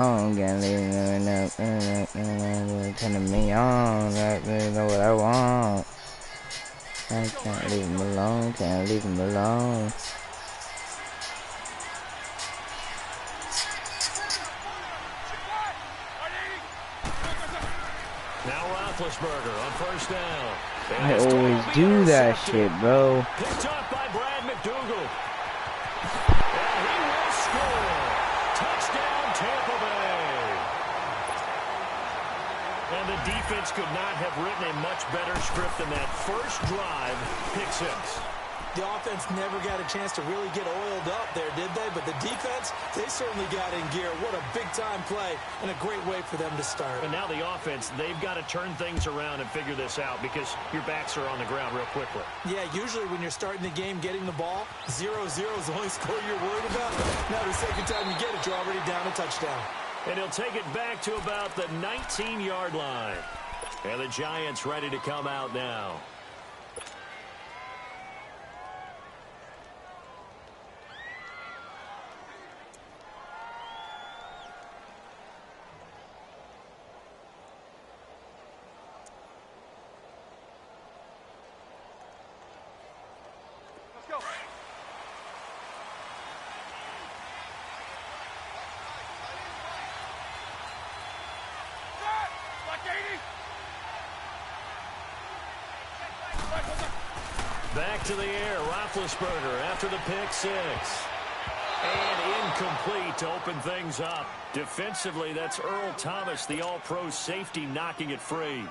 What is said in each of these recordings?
I'm gonna leave turning me on, know what I want. I can't leave him alone, can't leave him alone. Now Roethlisberger on first down. I always do that shit, bro. Picked up by Brad McDougal. And he will score. Touchdown, Tampa Bay. And the defense could not have written a much better script than that first drive. Pick six. The offense never got a chance to really get oiled up there, did they? But the defense, they certainly got in gear. What a big-time play and a great way for them to start. And now the offense, they've got to turn things around and figure this out because your backs are on the ground real quickly. Yeah, usually when you're starting the game getting the ball, 0-0 is the only score you're worried about. Now the second time you get it, you're already down a touchdown. And he'll take it back to about the 19-yard line. And the Giants ready to come out now. Back to the air, Roethlisberger after the pick six. And incomplete to open things up. Defensively, that's Earl Thomas, the all-pro safety, knocking it free.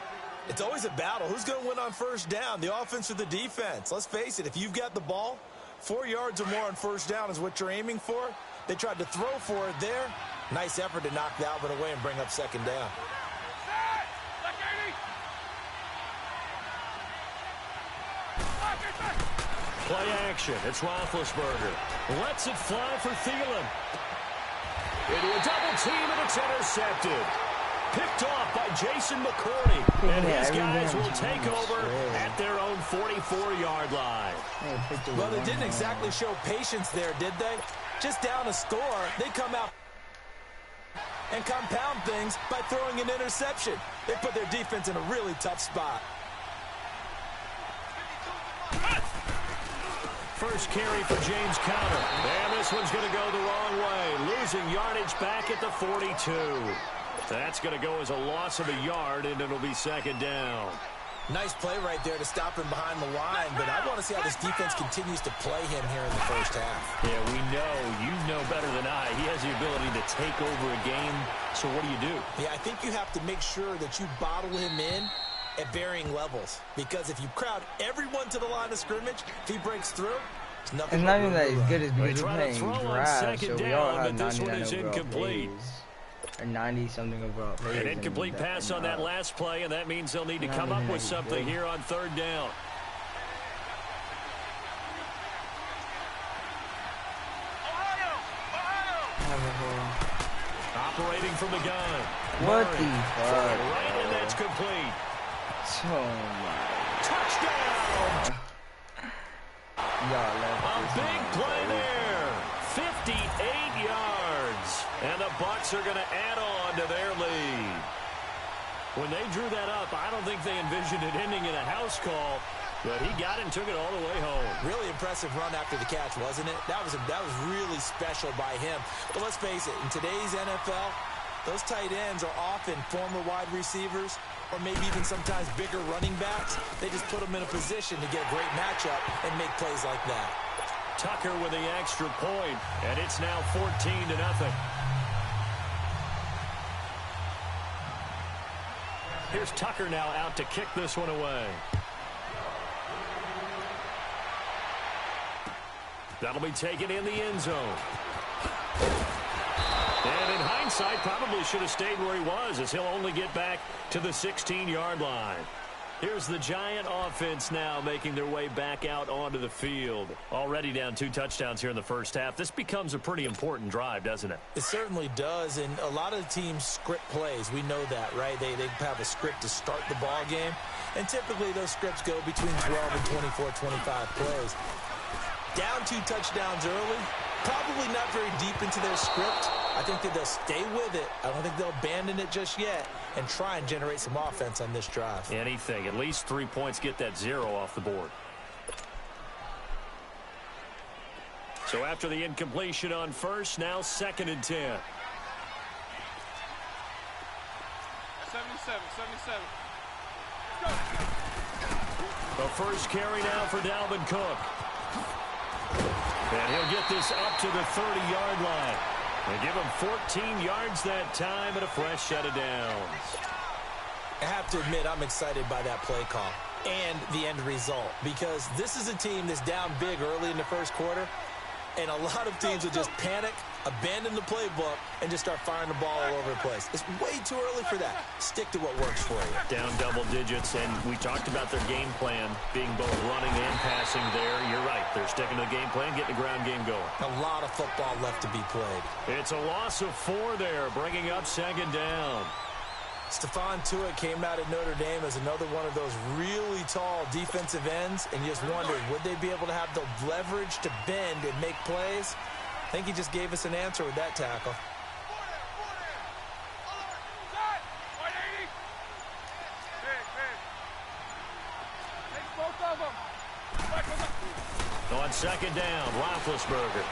It's always a battle. Who's going to win on first down, the offense or the defense? Let's face it, if you've got the ball, 4 yards or more on first down is what you're aiming for. They tried to throw for it there. Nice effort to knock Dalvin away and bring up second down. Play action. It's Roethlisberger. Lets it fly for Thielen. Into a double team, and it's intercepted. Picked off by Jason McCourty. And his guys will take over at their own 44-yard line. Well, they didn't exactly show patience there, did they? Just down a score, they come out and compound things by throwing an interception. They put their defense in a really tough spot. First carry for James Conner. And this one's going to go the wrong way. Losing yardage back at the 42. That's going to go as a loss of a yard, and it'll be second down. Nice play right there to stop him behind the line, but I want to see how this defense continues to play him here in the first half. Yeah, we know. You know better than I. He has the ability to take over a game, so what do? Yeah, I think you have to make sure that you bottle him in at varying levels, because if you crowd everyone to the line of scrimmage, if he breaks through, it's nothing. It's not even that he's good as because we're playing drive, so we all have 99 overall incomplete. plays. Or 90-something overall plays. An incomplete pass on that last play, and that means they'll need to come up with something here on third down. Operating from the gun. What the fuck? Right, and that's complete. So much. Touchdown! A big play there. 58 yards. And the Bucs are going to add on to their lead. When they drew that up, I don't think they envisioned it ending in a house call. But he got it and took it all the way home. Really impressive run after the catch, wasn't it? That was really special by him. But let's face it, in today's NFL, those tight ends are often former wide receivers or maybe even sometimes bigger running backs. They just put them in a position to get a great matchup and make plays like that. Tucker with the extra point, and it's now 14-0. Here's Tucker now out to kick this one away. That'll be taken in the end zone. And in hindsight, probably should have stayed where he was, as he'll only get back to the 16-yard line. Here's the Giant offense now making their way back out onto the field. Already down 2 touchdowns here in the first half. This becomes a pretty important drive, doesn't it? It certainly does, and a lot of the teams script plays. We know that, right? They have a script to start the ball game, and typically those scripts go between 12 and 24, 25 plays. Down 2 touchdowns early, probably not very deep into their script. I think that they'll stay with it. I don't think they'll abandon it just yet and try and generate some offense on this drive. Anything. At least 3 points, get that 0 off the board. So after the incompletion on first, now 2nd and 10. 77. The first carry now for Dalvin Cook. And he'll get this up to the 30-yard line. They give him 14 yards that time and a fresh set of downs. I have to admit, I'm excited by that play call and the end result, because this is a team that's down big early in the first quarter, and a lot of teams will just panic, abandon the playbook, and just start firing the ball all over the place. It's way too early for that. Stick to what works for you. Down double digits, and we talked about their game plan being both running and passing there. You're right. They're sticking to the game plan, getting the ground game going. A lot of football left to be played. It's a loss of 4 there, bringing up 2nd down. Stephon Tuitt came out at Notre Dame as another one of those really tall defensive ends, and you just wondered, would they be able to have the leverage to bend and make plays? I think he just gave us an answer with that tackle. On 2nd down, Roethlisberger.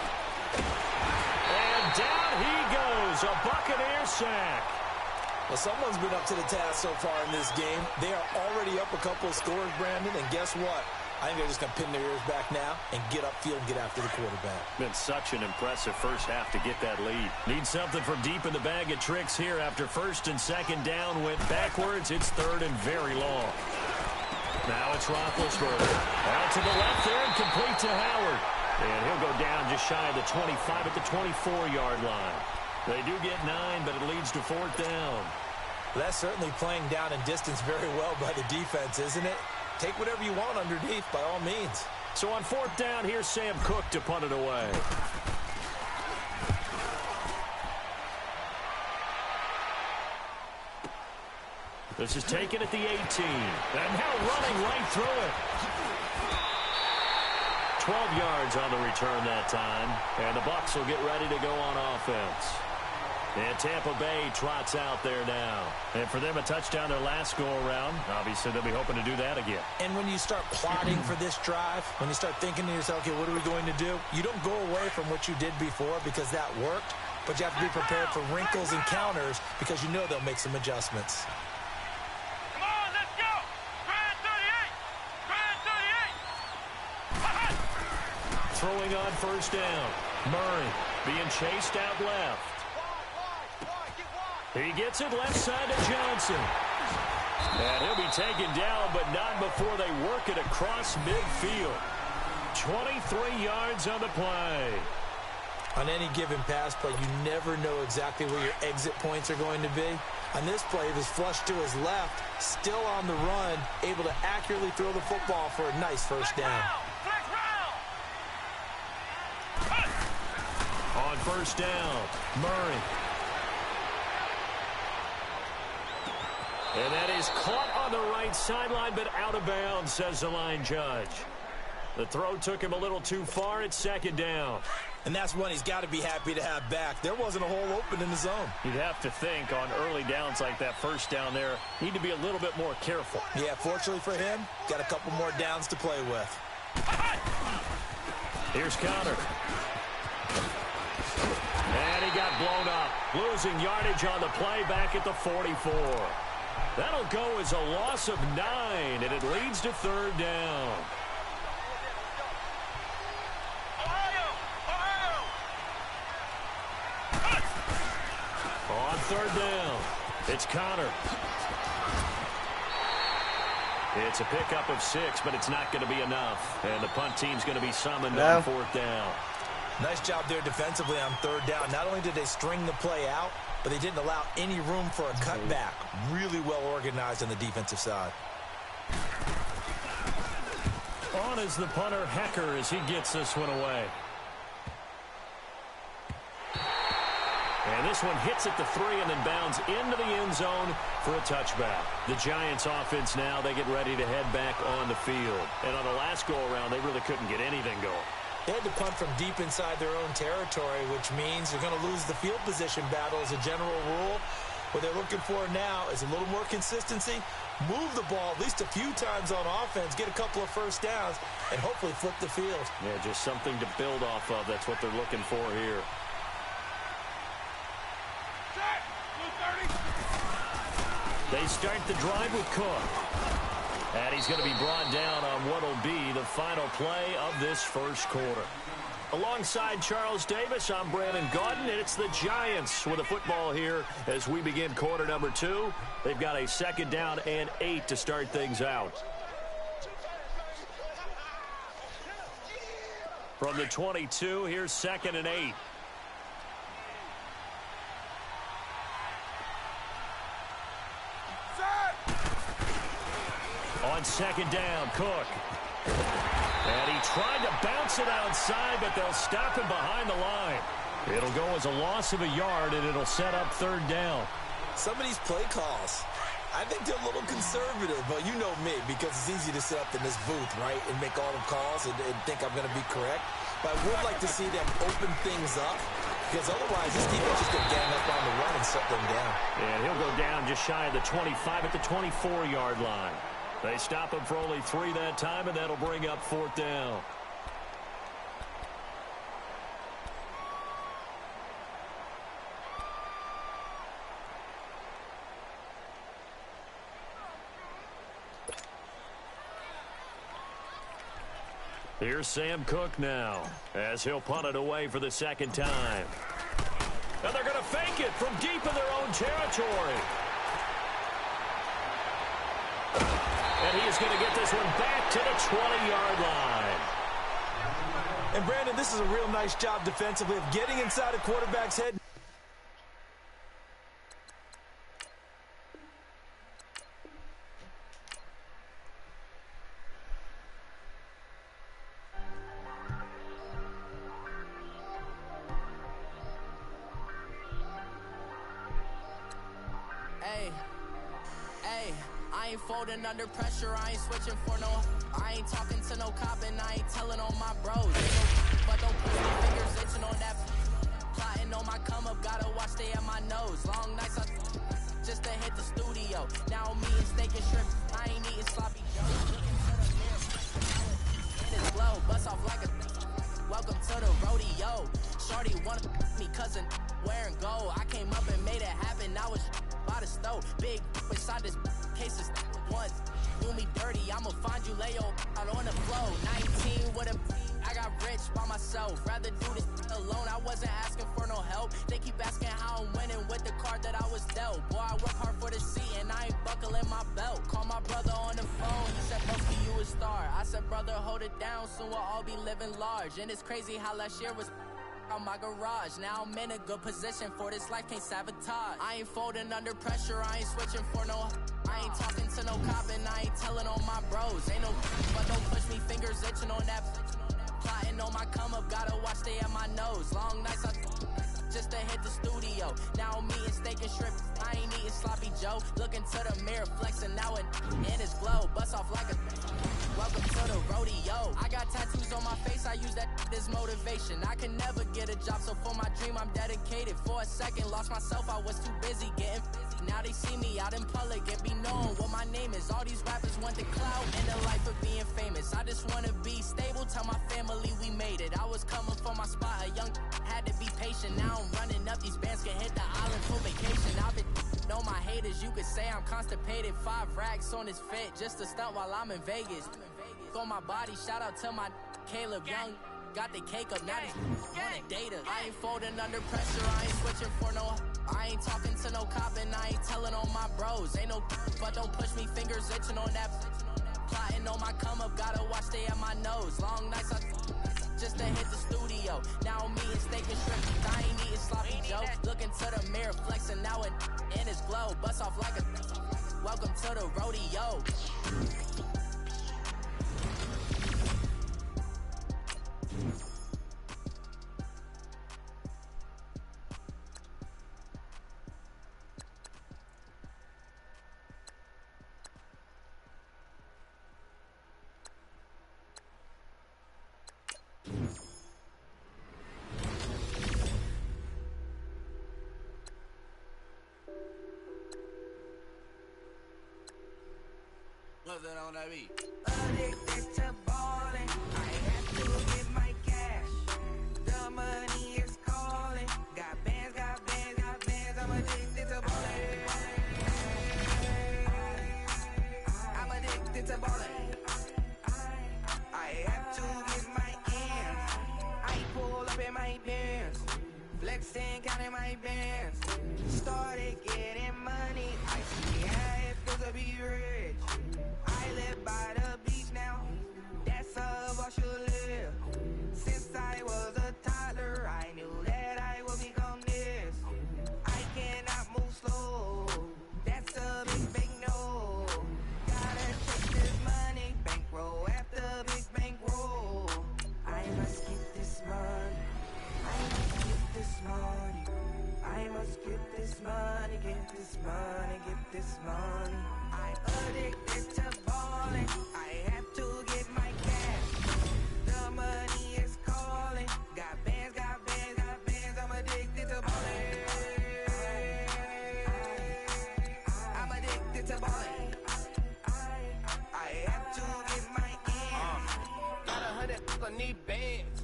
And down he goes, a Buccaneer sack. Well, someone's been up to the task so far in this game. They are already up a couple of scores, Brandon, and guess what? I think they're just going to pin their ears back now and get upfield and get after the quarterback. Been such an impressive first half to get that lead. Need something from deep in the bag of tricks here after 1st and 2nd down went backwards. It's 3rd and very long. Now it's Roethlisberger. Out to the left there and complete to Howard. And he'll go down just shy of the 25 at the 24-yard line. They do get 9, but it leads to 4th down. Well, that's certainly playing down in distance very well by the defense, isn't it? Take whatever you want underneath, by all means. So on 4th down, here's Sam Cook to punt it away. This is taken at the 18. And now running right through it. 12 yards on the return that time. And the Bucs will get ready to go on offense. And Tampa Bay trots out there now. And for them, a touchdown their last go-around. Obviously, they'll be hoping to do that again. And when you start plotting for this drive, when you start thinking to yourself, okay, what are we going to do? You don't go away from what you did before because that worked, but you have to be prepared for wrinkles and counters because you know they'll make some adjustments. Come on, let's go! Grand 38! Throwing on 1st down. Murray being chased out left. He gets it left side to Johnson. And he'll be taken down, but not before they work it across midfield. 23 yards on the play. On any given pass play, you never know exactly where your exit points are going to be. On this play, he was flushed to his left, still on the run, able to accurately throw the football for a nice 1st down. On 1st down, Murray. And that is caught on the right sideline, but out of bounds, says the line judge. The throw took him a little too far. It's 2nd down. And that's one he's got to be happy to have back. There wasn't a hole open in the zone. You'd have to think on early downs like that 1st down there, need to be a little bit more careful. Yeah, fortunately for him, got a couple more downs to play with. Here's Connor. And he got blown up. Losing yardage on the play back at the 44. That'll go as a loss of 9, and it leads to 3rd down. On 3rd down, it's Connor. It's a pickup of 6, but it's not going to be enough. And the punt team's going to be summoned on 4th down. Nice job there defensively on 3rd down. Not only did they string the play out, but they didn't allow any room for a cutback. Really well organized on the defensive side. On is the punter, Hecker, as he gets this one away. And this one hits at the 3 and then bounds into the end zone for a touchback. The Giants offense now, they get ready to head back on the field. And on the last go-around, they really couldn't get anything going. They had to punt from deep inside their own territory, which means they're going to lose the field position battle as a general rule. What they're looking for now is a little more consistency, move the ball at least a few times on offense, get a couple of first downs, and hopefully flip the field. Yeah, just something to build off of. That's what they're looking for here. Set. Blue 30. They start the drive with Cook. And he's going to be brought down on what will be the final play of this first quarter. Alongside Charles Davis, I'm Brandon Gaudin, and it's the Giants with the football here as we begin quarter number 2. They've got a 2nd down and 8 to start things out. From the 22, here's 2nd and 8. On 2nd down, Cook. And he tried to bounce it outside, but they'll stop him behind the line. It'll go as a loss of a yard, and it'll set up 3rd down. Some of these play calls, I think they're a little conservative, but you know me, because it's easy to sit up in this booth, right, and make all the calls and think I'm going to be correct. But I would like to see them open things up, because otherwise this defense is going to gang up on the run and shut them down. And he'll go down just shy of the 25 at the 24-yard line. They stop him for only 3 that time, and that'll bring up 4th down. Here's Sam Cook now, as he'll punt it away for the 2nd time. And they're going to fake it from deep in their own territory. And he is going to get this one back to the 20-yard line. And, Brandon, this is a real nice job defensively of getting inside a quarterback's head. I ain't folding under pressure, I ain't switching for no. I ain't talking to no cop and I ain't telling on my bros. But don't put my fingers itching on that. Plotting on my come up, gotta watch stay at my nose. Long nights just to hit the studio. Now me and steak and shrimp, I ain't eating sloppy joe. In his glow, bust off like a. Welcome to the rodeo. Shorty wanted me cousin wearing gold. I came up and made it happen. I was by the stove. Big inside this cases once. Do me dirty, I'ma find you lay out on the floor. 19 with a I got rich by myself. Rather do this alone. I wasn't asking for no help. They keep asking how I'm winning with the card that I was dealt. Boy, I work hard for the seat and I ain't buckling my belt. Call my brother on the phone. He said, Broski, you a star. I said, brother, hold it down. Soon we'll all be living large. And it's crazy how last year was on my garage. Now I'm in a good position for this life, can't sabotage. I ain't folding under pressure, I ain't switching for no. I ain't talking to no cop and I ain't telling on my bros. Ain't no but don't push me, fingers itching on that. Plotting on my come up, gotta watch stay at my nose. Long nights just to hit the studio. Now I'm eating steak and shrimp, I ain't eating sloppy joe. Looking to the mirror, flexing now and in his glow. Bust off like a welcome to the rodeo. I got tattoos on my face, I use that as motivation. I can never get a job, so for my dream I'm dedicated. For a second, lost myself, I was too busy getting busy. Now they see me out in public and be known what my name is. All these rappers want the clout and the life of being famous. I just wanna be stable, tell my family we made it. I was coming for my spot, a young had to be patient. Now I'm running up, these bands can hit the island for vacation. I've been know my haters, you could say I'm constipated. 5 racks on his fit, just to stunt while I'm in Vegas. On my body, shout out to my Caleb Young. Got the cake up, now he's on data. I ain't folding under pressure, I ain't switching for no. I ain't talking to no cop and I ain't telling on my bros. Ain't no but don't push me, fingers itching on that. Plotting on my come up, gotta watch stay at my nose. Long nights just to hit the studio. Now I'm eating steak and shrimp, I ain't eating sloppy joe. Looking to the mirror, flexing now and in his glow. Bust off like a welcome to the rodeo. What's that on that beat? Addicted to ballin', I have to get my cash. The money is calling. Got bands, got bands, got bands. I'm addicted to ballin'. I'm addicted to ballin'. I have to get my ends. I pull up in my Benz, flexing, counting my bands. Started getting money. I see how it feels to be rich. I live by the beach now. That's how I should live. Since I was a toddler, I knew that I would become this. I cannot move slow. That's a big no. Gotta take this money, bankroll after big bankroll. I must get this money. I must get this money. I must get this money, get this money, get this money. I addicted to ballin'. I have to get my cash. The money is calling. Got bands, got bands, got bands. I'm addicted to ballin'. I'm addicted to ballin'. I have to get my ends. Got 100, I need bands.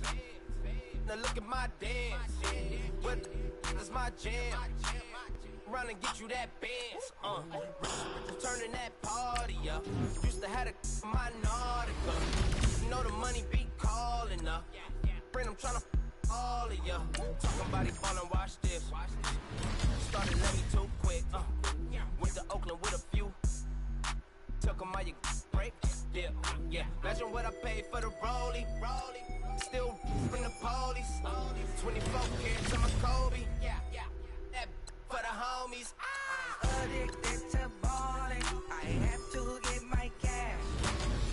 Now look at my dance. What is my jam? Run and get you that bands. Turning that party up. Used to have a my Nautica. You know the money be calling up. Friend, I'm tryna all of ya. Talking about it, ballin', watch this. Started let me too quick. Went to Oakland with a few. Took 'em all you break. Yeah. Imagine what I paid for the rollie. Still from the police. 24 carats on my Kobe. That for the homies. I'm addicted to ballin'. I have to get my cash.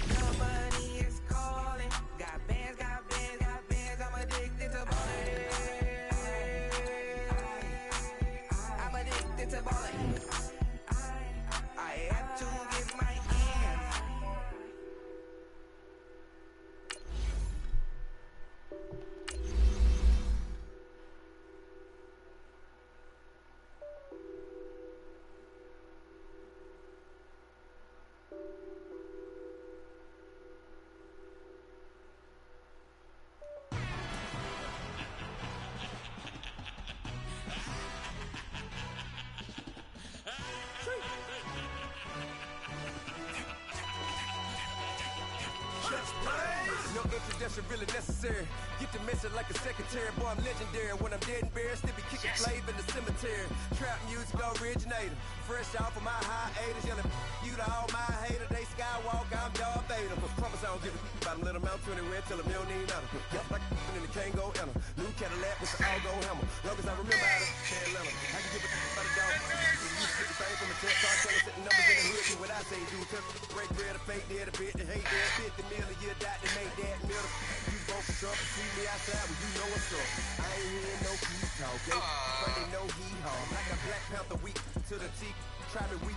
The money is calling. Got bands, got bands, got bands. I'm addicted to ballin'. I'm addicted to ballin'. I have to get my ends. No introduction really necessary. Get the message like a secretary. Boy, I'm legendary. When I'm dead and buried, still be kicking flavor in the cemetery. Trap music originator. Fresh off of my hiatus. Yelling you to all my haters. They skywalk, I'm Darth Vader. Promise I don't give a about them. Let them out to anywhere. Tell them they don't need nothing. Yep, like in the Kango enter. New Cadillac with the all-go hammer. Long as I remember how to Atlanta. I can give a about a dog. You get the thing from a test. Start telling setting numbers in the hood. Do what I say do. Break bread, a fake dead, a bit, the hate dead. 50 million a year, dot to make that middle. You both Trump, see me outside when you know what's up. I ain't hearing no keys talk, but they know he home. Like a Black Panther weak to the teeth, try me weak.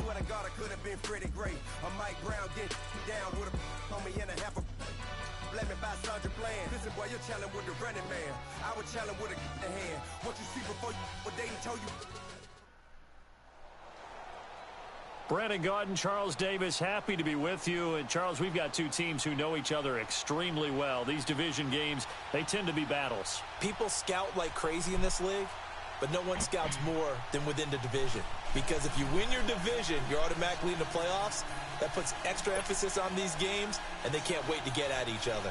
Swear to God I could have been Freddie Gray. Or Mike Brown get down with a homie and a half a let me buy Sandra Bland. Listen boy, you're challenging with the running man. I would challenge with a hand. What you see before you, what they told you. Brandon Gaudin, Charles Davis, happy to be with you. And Charles, we've got two teams who know each other extremely well. These division games, they tend to be battles. People scout like crazy in this league, but no one scouts more than within the division. Because if you win your division, you're automatically in the playoffs. That puts extra emphasis on these games, and they can't wait to get at each other.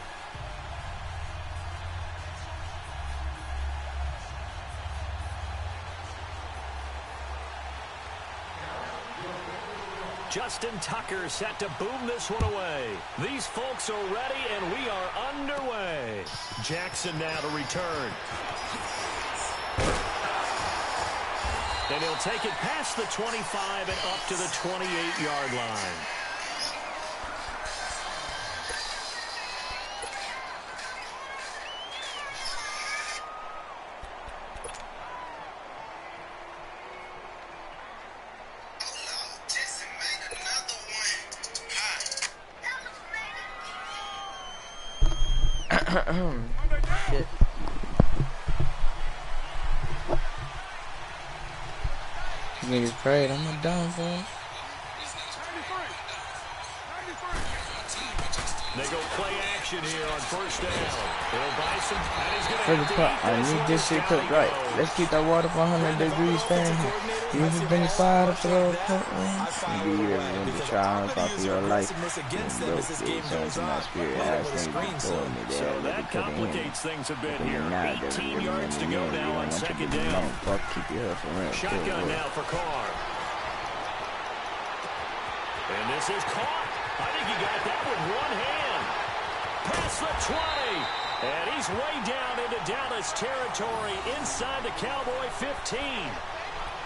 Justin Tucker set to boom this one away. These folks are ready, and we are underway. Jackson now to return. And he'll take it past the 25 and up to the 28-yard line. Shit. These niggas prayed. I'm not down for him. They go play action here on first down. They'll buy some, and he's going to For the have to part, eat I this need with this the shit cooked scouting right. goal. Let's keep that water 100 degrees Fahrenheit. Use it 25 to throw a point. You be ready to try and fight for your life. Broke bitch, sounds in my spirit. Ass niggas before me. So that complicates things a bit here. 18 yards to go now on second down. Fuck, keep your head from real. Shotgun now for Carr. And this is caught. I think he got that with one hand. Past the 20. And he's way down into Dallas territory inside the Cowboy 15.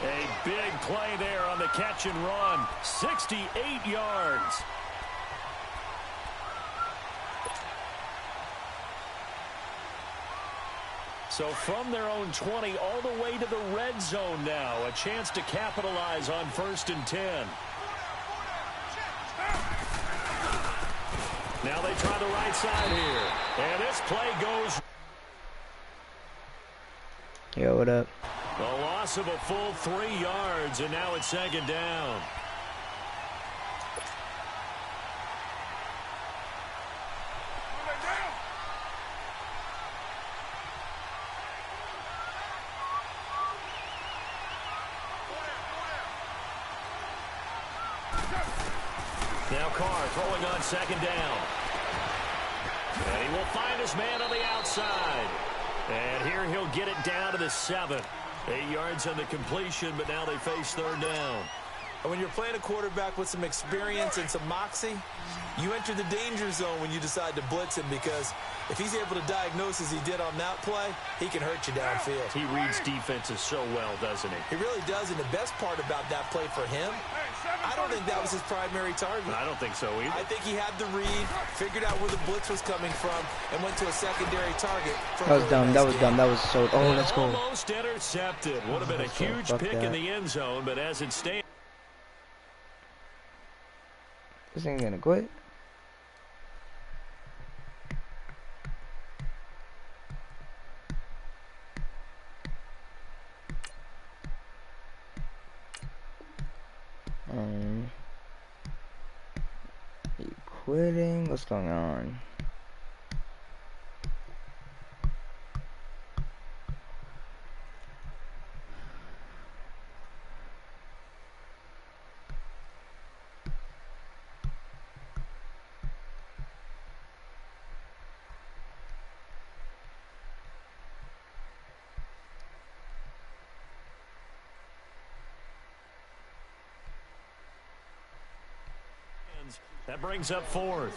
A big play there on the catch and run. 68 yards. So from their own 20 all the way to the red zone now. A chance to capitalize on 1st and 10. Now they try the right side here. And this play goes. Yo, what up? The loss of a full 3 yards, and now it's second down. Now Carr throwing on second down. And he will find his man on the outside. And here he'll get it down to the 7. 8 yards on the completion, but now they face third down. And when you're playing a quarterback with some experience and some moxie, you enter the danger zone when you decide to blitz him, because if he's able to diagnose as he did on that play, he can hurt you downfield. He reads defenses so well, doesn't he? He really does, and the best part about that play for him, I don't think that was his primary target. I don't think so either. I think he had the read, figured out where the blitz was coming from, and went to a secondary target. That was dumb. That was dumb. That was so. Oh, let's go. Almost intercepted. Would have been a huge pick in the end zone, but as it stands. This ain't gonna quit. You quitting? What's going on? That brings up 4th.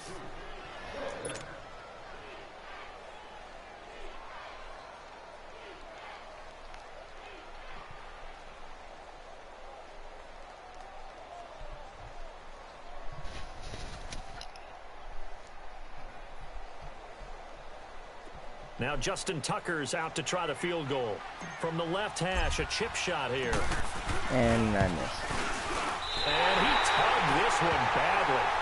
Now Justin Tucker's out to try the field goal. From the left hash, a chip shot here. And I missed. And he tugged this one badly.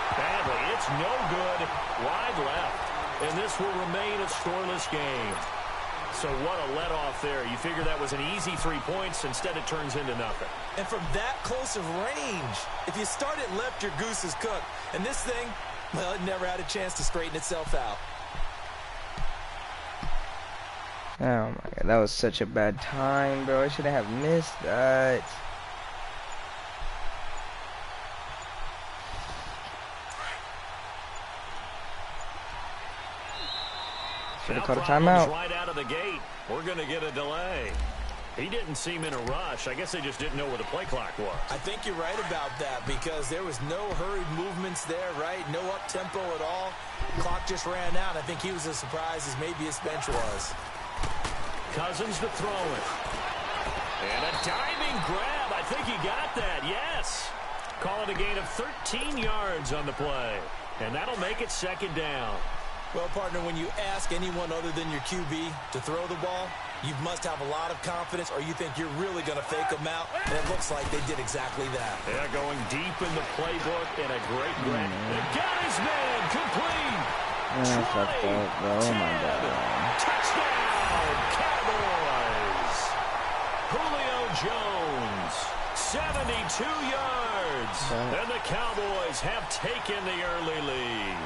It's no good. Wide left. And this will remain a scoreless game. So what a let-off there. You figure that was an easy 3 points. Instead, it turns into nothing. And from that close of range, if you start it left, your goose is cooked. And this thing, well, it never had a chance to straighten itself out. Oh my god, that was such a bad time, bro. I shouldn't have missed that. Should have caught a timeout. Right out of the gate. We're going to get a delay. He didn't seem in a rush. I guess they just didn't know where the play clock was. I think you're right about that, because there was no hurried movements there, right? No up-tempo at all. Clock just ran out. I think he was as surprised as maybe his bench was. Cousins to throw it. And a diving grab. I think he got that. Yes. Call it a gain of 13 yards on the play. And that'll make it second down. Well, partner, when you ask anyone other than your QB to throw the ball, you must have a lot of confidence, or you think you're really going to fake them out. And it looks like they did exactly that. Yeah, going deep in the playbook and a great grab. And got his man complete. That's a fuck, bro. Oh my god. Touchdown, Cowboys. Julio Jones, 72 yards. And the Cowboys have taken the early lead.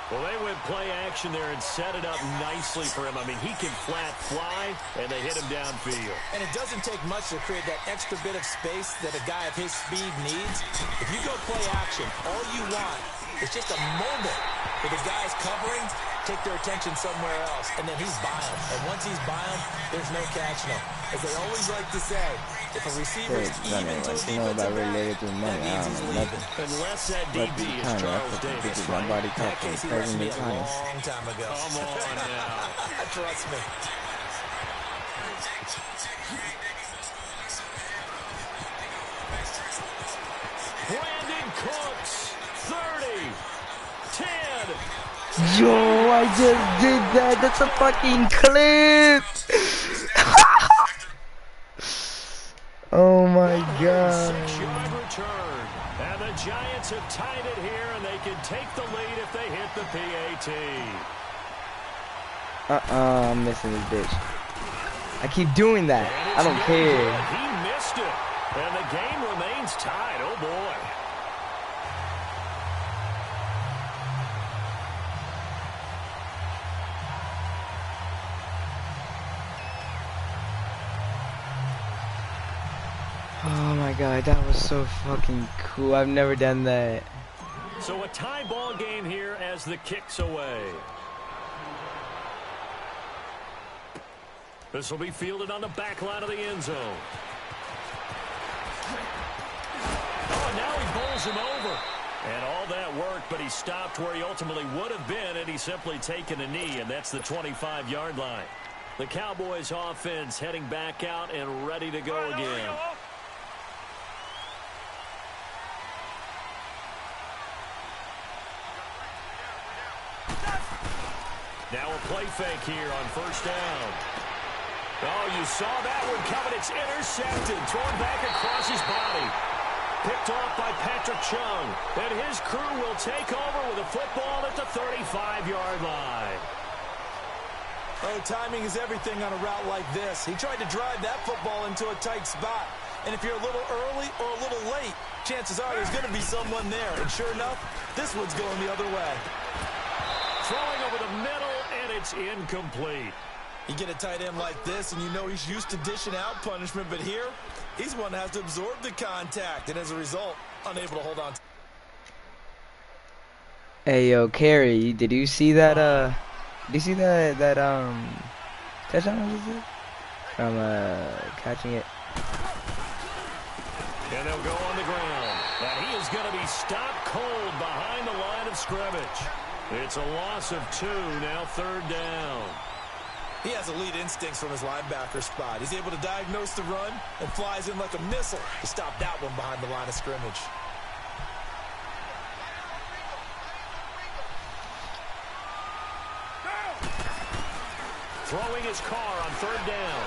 Well, they went play action there and set it up nicely for him. I mean, he can flat fly, and they hit him downfield. And it doesn't take much to create that extra bit of space that a guy of his speed needs. If you go play action, all you want is just a moment where the guy's covering, take their attention somewhere else, and then he's by him. And once he's by him, there's no catching him. As they always like to say, if a receiver is even to a defensive back, that means he's leaving. Unless that DB is Charles Davis. My body That case, he left me a long time ago. Come on now. Trust me. Brandon Cooks, 30, 10. Yo, I just did that. That's a fucking clip. Oh my god. 6-yard return. And the Giants have tied it here, and they can take the lead if they hit the PAT. I'm missing this bitch. I keep doing that. I don't care. He missed it. And the game remains tied. Oh boy. Oh my god, that was so fucking cool. I've never done that. So a tie ball game here as the kick's away. This will be fielded on the back line of the end zone. Oh, now he bowls him over. And all that worked, but he stopped where he ultimately would have been, and he's simply taken a knee, and that's the 25-yard line. The Cowboys offense heading back out and ready to go again. Now a play fake here on first down. Oh, you saw that one coming. It's intercepted. Thrown back across his body. Picked off by Patrick Chung. And his crew will take over with a football at the 35-yard line. Oh, timing is everything on a route like this. He tried to drive that football into a tight spot. And if you're a little early or a little late, chances are there's going to be someone there. And sure enough, this one's going the other way. Throwing over the middle, and it's incomplete. You get a tight end like this, and you know he's used to dishing out punishment, but here, he's one that has to absorb the contact, and as a result, unable to hold on. Hey yo, Carrie, did you see that touchdown was it? From catching it. And they'll go on the ground. And he is going to be stopped cold behind the line of scrimmage. It's a loss of 2, now third down. He has elite instincts from his linebacker spot. He's able to diagnose the run and flies in like a missile to stop that one behind the line of scrimmage. Throwing his car on third down.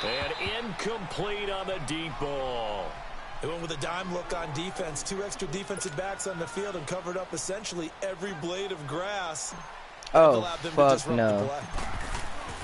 And incomplete on the deep ball. They went with a dime look on defense. 2 extra defensive backs on the field and covered up essentially every blade of grass. Oh, fuck no.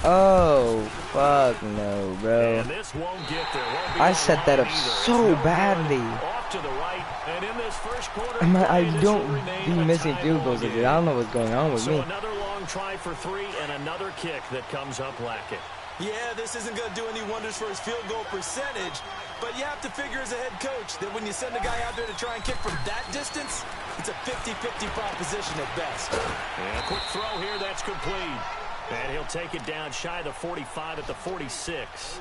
Oh, fuck no, bro. And this won't get there. I set that up so badly. Off to the right. And in this first quarter, I don't be missing field goals like that. I don't know what's going on with me. So another long try for 3 and another kick that comes up lacking. Yeah, this isn't going to do any wonders for his field goal percentage, but you have to figure as a head coach that when you send a guy out there to try and kick from that distance, it's a 50-50 proposition at best. And a quick throw here, that's complete. And he'll take it down shy of the 45 at the 46.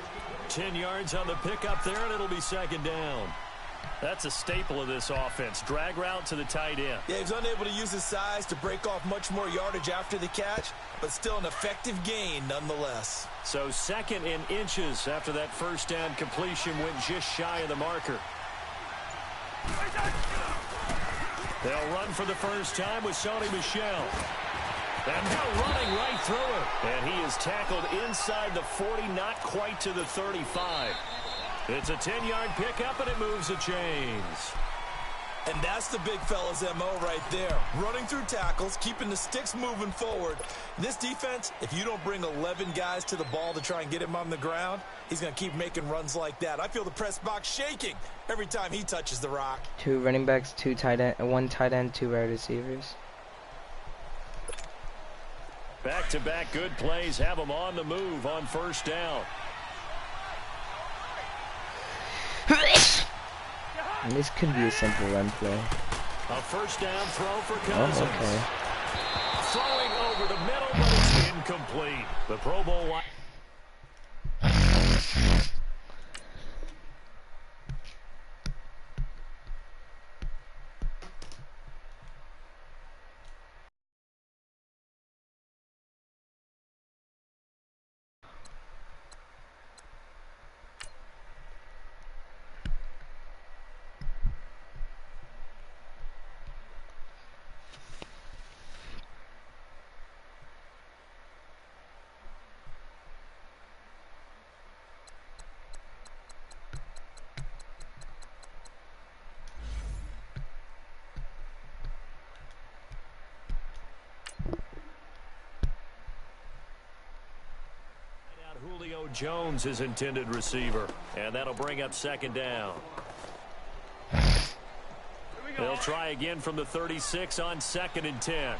10 yards on the pickup there, and it'll be second down. That's a staple of this offense. Drag route to the tight end. Yeah, he's unable to use his size to break off much more yardage after the catch, but still an effective gain nonetheless. So second in inches after that first down completion went just shy of the marker. They'll run for the first time with Sony Michel. And now running right through her. And he is tackled inside the 40, not quite to the 35. It's a 10-yard pickup, and it moves the chains. And that's the big fella's MO right there. Running through tackles, keeping the sticks moving forward. This defense, if you don't bring 11 guys to the ball to try and get him on the ground, he's going to keep making runs like that. I feel the press box shaking every time he touches the rock. 2 running backs, 1 tight end, 2 wide receivers. Back-to-back good plays have them on the move on first down. And this could be a simple run play. A first down throw for Cousins. Oh, okay. Throwing over the middle, but it's incomplete. The Pro Bowl line. Julio Jones, his intended receiver, and that'll bring up second down. They'll try again from the 36 on 2nd and 10.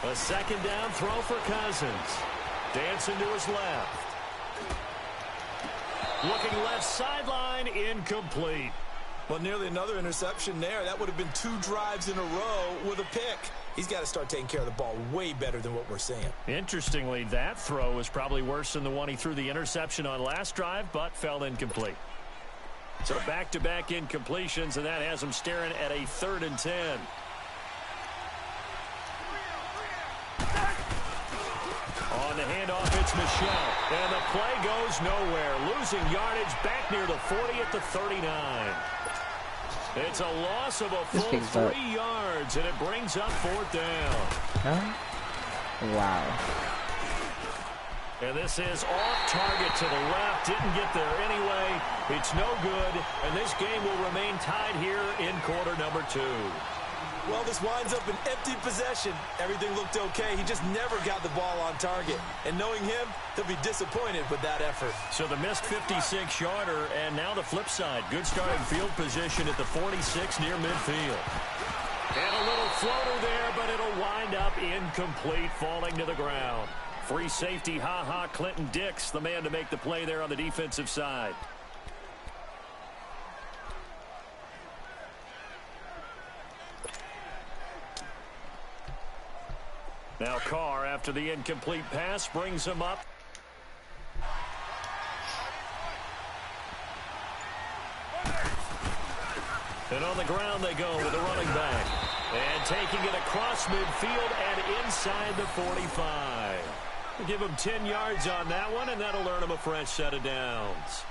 A second down throw for Cousins. Dancing to his left. Looking left sideline, incomplete. Well, nearly another interception there. That would have been 2 drives in a row with a pick. He's got to start taking care of the ball way better than what we're seeing. Interestingly, that throw was probably worse than the one he threw the interception on last drive, but fell incomplete. So back-to-back incompletions, and that has him staring at a 3rd and 10. On the handoff, it's Michelle. And the play goes nowhere. Losing yardage back near the 40 at the 39. It's a loss of a full 3 yards, and it brings up 4th down. Huh? Wow. And this is off target to the left. Didn't get there anyway. It's no good, and this game will remain tied here in quarter number 2. Well, this winds up an empty possession. Everything looked okay. He just never got the ball on target. And knowing him, he'll be disappointed with that effort. So the missed 56-yarder, and now the flip side. Good starting field position at the 46 near midfield. And a little floater there, but it'll wind up incomplete, falling to the ground. Free safety, Clinton Dix, the man to make the play there on the defensive side. Now Carr, after the incomplete pass, brings him up. And on the ground they go with a running back. And taking it across midfield and inside the 45. We'll give him 10 yards on that one, and that'll earn him a fresh set of downs.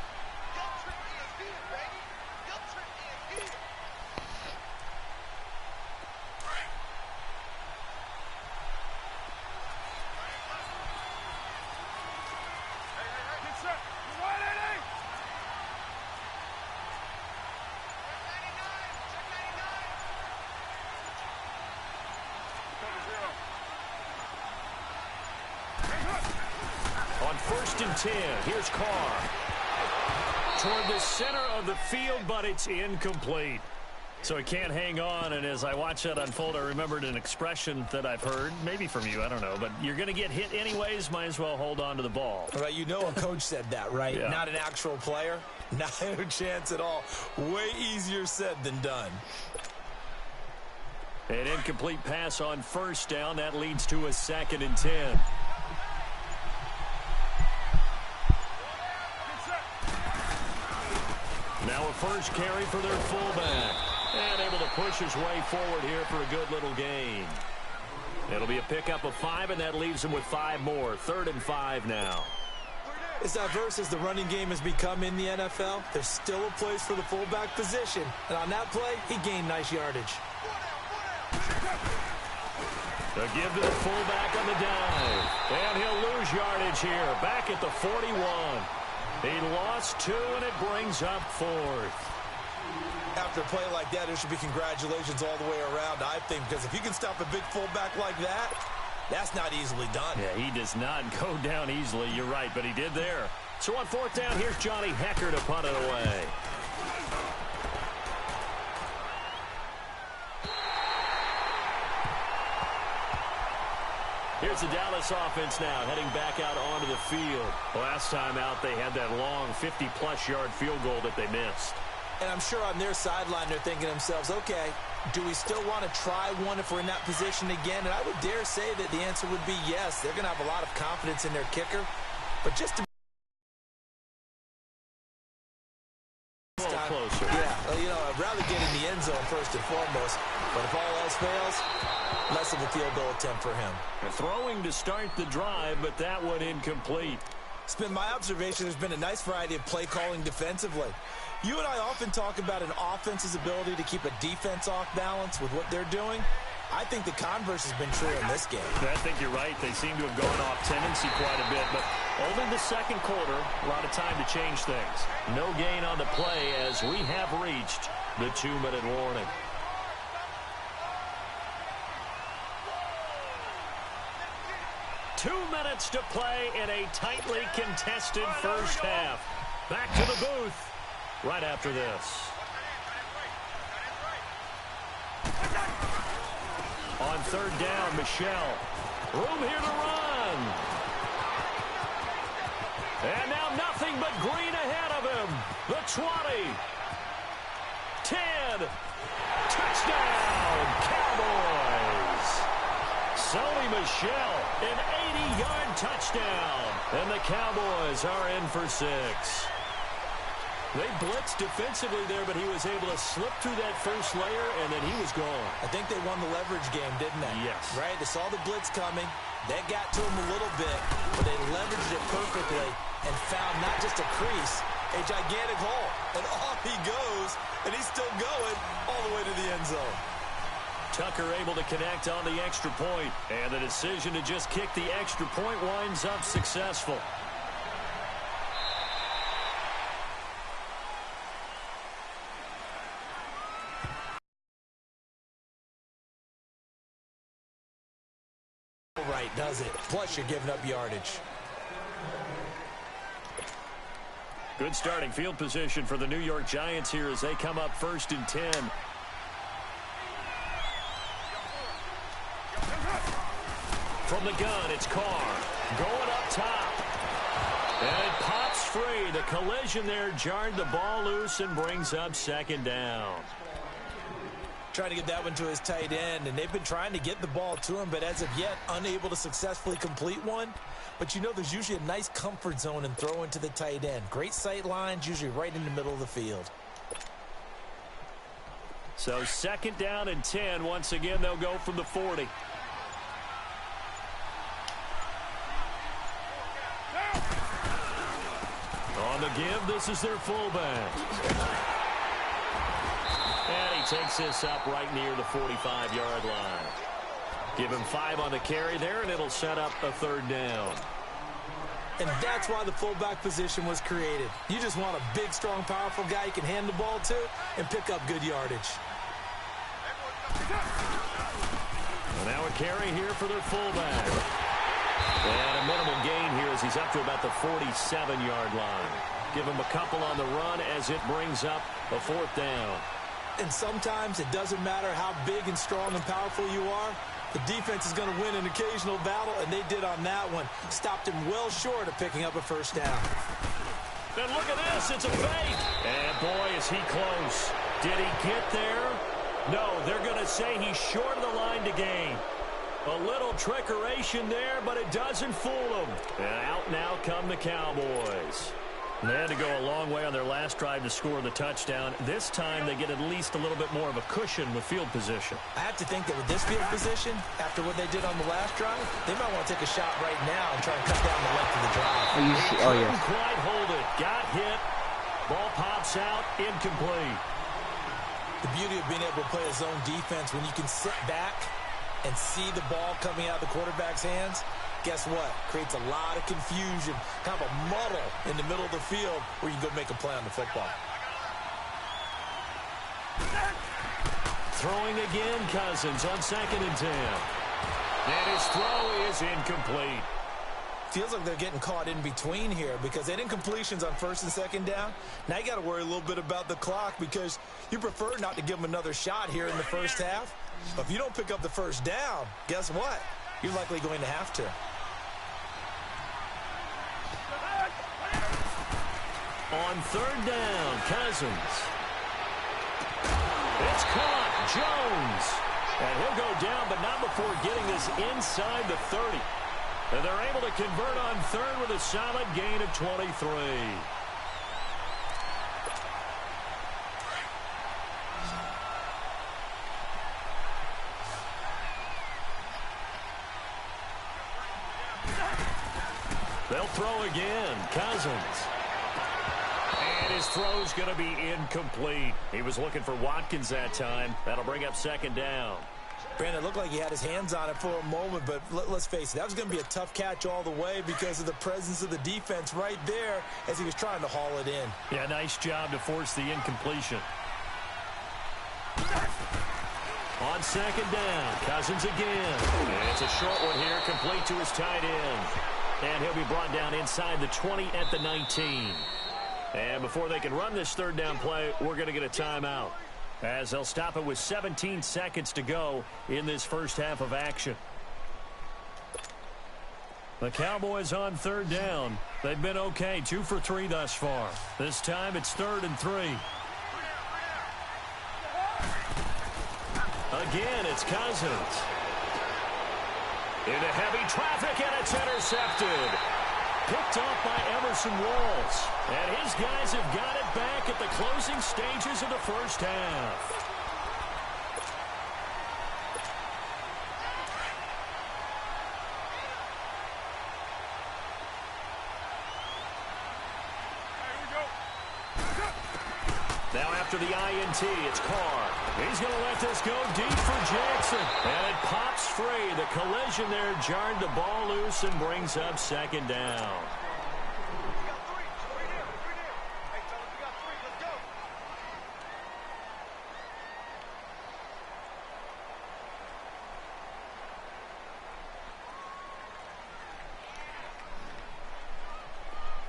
On 1st and 10, here's Carr. Toward the center of the field, but it's incomplete. So he can't hang on, and as I watch that unfold, I remembered an expression that I've heard, maybe from you, I don't know, but you're going to get hit anyways, might as well hold on to the ball. All right, you know a coach said that, right? Yeah. Not an actual player. Not a chance at all. Way easier said than done. An incomplete pass on 1st down. That leads to a 2nd and 10. Now a first carry for their fullback. And able to push his way forward here for a good little gain. It'll be a pickup of 5, and that leaves him with 5 more. 3rd and 5 now. As diverse as the running game has become in the NFL, there's still a place for the fullback position. And on that play, he gained nice yardage. The give to the fullback on the dive. And he'll lose yardage here. Back at the 41. He lost 2, and it brings up 4th. After a play like that, there should be congratulations all the way around, I think, because if you can stop a big fullback like that, that's not easily done. Yeah, he does not go down easily. You're right, but he did there. So on 4th down, here's Johnny Hecker to punt it away. Here's the Dallas offense now, heading back out onto the field. Last time out, they had that long 50-plus yard field goal that they missed. And I'm sure on their sideline, they're thinking to themselves, okay, do we still want to try one if we're in that position again? And I would dare say that the answer would be yes. They're going to have a lot of confidence in their kicker. But just to closer. Yeah, well, you know, I'd rather get in the end zone first and foremost. But if all else fails, less of a field goal attempt for him. Throwing to start the drive, but that one incomplete. It's been my observation there's been a nice variety of play calling defensively. You and I often talk about an offense's ability to keep a defense off balance with what they're doing. I think the converse has been true in this game. I think you're right. They seem to have gone off tendency quite a bit, but only the second quarter, a lot of time to change things. No gain on the play as we have reached the 2-minute warning. Two minutes to play in a tightly contested first half. Back to the booth right after this. On 3rd down, Michelle. Room here to run. And now nothing but green ahead of him. The 20. 10. Touchdown, Cowboys. Sony Michel, an 80-yard touchdown. And the Cowboys are in for 6. They blitzed defensively there, but he was able to slip through that first layer, and then he was gone. I think they won the leverage game, didn't they? Yes. Right? They saw the blitz coming. That got to him a little bit, but they leveraged it perfectly and found not just a crease, a gigantic hole. And off he goes, and he's still going all the way to the end zone. Tucker able to connect on the extra point, and the decision to just kick the extra point winds up successful. Right, does it? Plus you're giving up yardage. Good starting field position for the New York Giants here as they come up 1st and 10. From the gun, it's Carr going up top. And it pops free. The collision there jarred the ball loose and brings up 2nd down. Trying to get that one to his tight end, and they've been trying to get the ball to him, but as of yet, unable to successfully complete one. But you know there's usually a nice comfort zone in throwing to the tight end. Great sight lines, usually right in the middle of the field. So 2nd down and 10. Once again, they'll go from the 40. On the give, this is their fullback. And he takes this up right near the 45-yard line. Give him 5 on the carry there, and it'll set up a 3rd down. And that's why the fullback position was created. You just want a big, strong, powerful guy you can hand the ball to and pick up good yardage. Well, now a carry here for their fullback. And a minimal gain here as he's up to about the 47-yard line. Give him a couple on the run as it brings up a 4th down. And sometimes it doesn't matter how big and strong and powerful you are. The defense is going to win an occasional battle, and they did on that one. Stopped him well short of picking up a 1st down. And look at this. It's a fake. And, boy, is he close. Did he get there? No, they're going to say he's short of the line to gain. A little trickeration there, but it doesn't fool them. And out now come the Cowboys. They had to go a long way on their last drive to score the touchdown. This time they get at least a little bit more of a cushion with field position. I have to think that with this field position, after what they did on the last drive, they might want to take a shot right now and try and cut down the length of the drive. Oh, yeah. Couldn't quite hold it. Got hit. Ball pops out. Incomplete. The beauty of being able to play a zone defense when you can sit back and see the ball coming out of the quarterback's hands, guess what? Creates a lot of confusion, kind of a muddle in the middle of the field where you can go make a play on the football. Throwing again, Cousins on 2nd and 10. And his throw is incomplete. Feels like they're getting caught in between here because they didn't completions on 1st and 2nd down. Now you got to worry a little bit about the clock because you prefer not to give them another shot here in the first half. But if you don't pick up the first down, guess what? You're likely going to have to. On 3rd down, Cousins. It's caught. Jones. And he'll go down, but not before getting this inside the 30. And they're able to convert on 3rd with a solid gain of 23. They'll throw again. Cousins. And his throw's going to be incomplete. He was looking for Watkins that time. That'll bring up 2nd down. Brandon, it looked like he had his hands on it for a moment, but let's face it, that was going to be a tough catch all the way because of the presence of the defense right there as he was trying to haul it in. Yeah, nice job to force the incompletion. On 2nd down, Cousins again. And it's a short one here, complete to his tight end. And he'll be brought down inside the 20 at the 19. And before they can run this 3rd down play, we're going to get a timeout, as they'll stop it with 17 seconds to go in this first half of action. The Cowboys on 3rd down. They've been okay, 2 for 3 thus far. This time it's 3rd and 3. Again, it's Cousins. Into heavy traffic, and it's intercepted. Picked off by Emerson Walls. And his guys have got it back at the closing stages of the first half. Now after the INT, it's Carr. He's going to let this go deep for Jackson. And it pops free. The collision there jarred the ball loose and brings up 2nd down.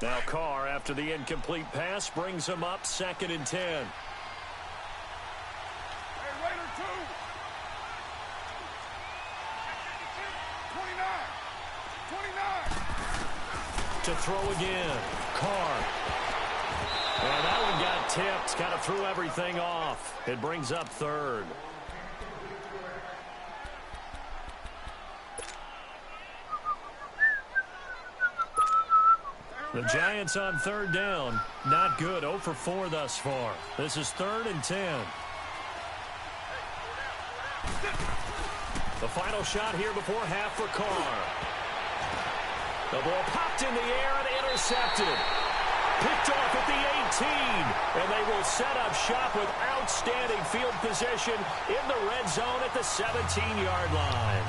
Now Carr, after the incomplete pass, brings him up 2nd and 10. Hey, Raider 2. 29. To throw again. Carr. And that one got tipped. Kind of threw everything off. It brings up 3rd. The Giants on 3rd down. Not good. 0 for 4 thus far. This is 3rd and 10. The final shot here before half for Carr. The ball popped in the air and intercepted. Picked off at the 18. And they will set up shop with outstanding field position in the red zone at the 17-yard line.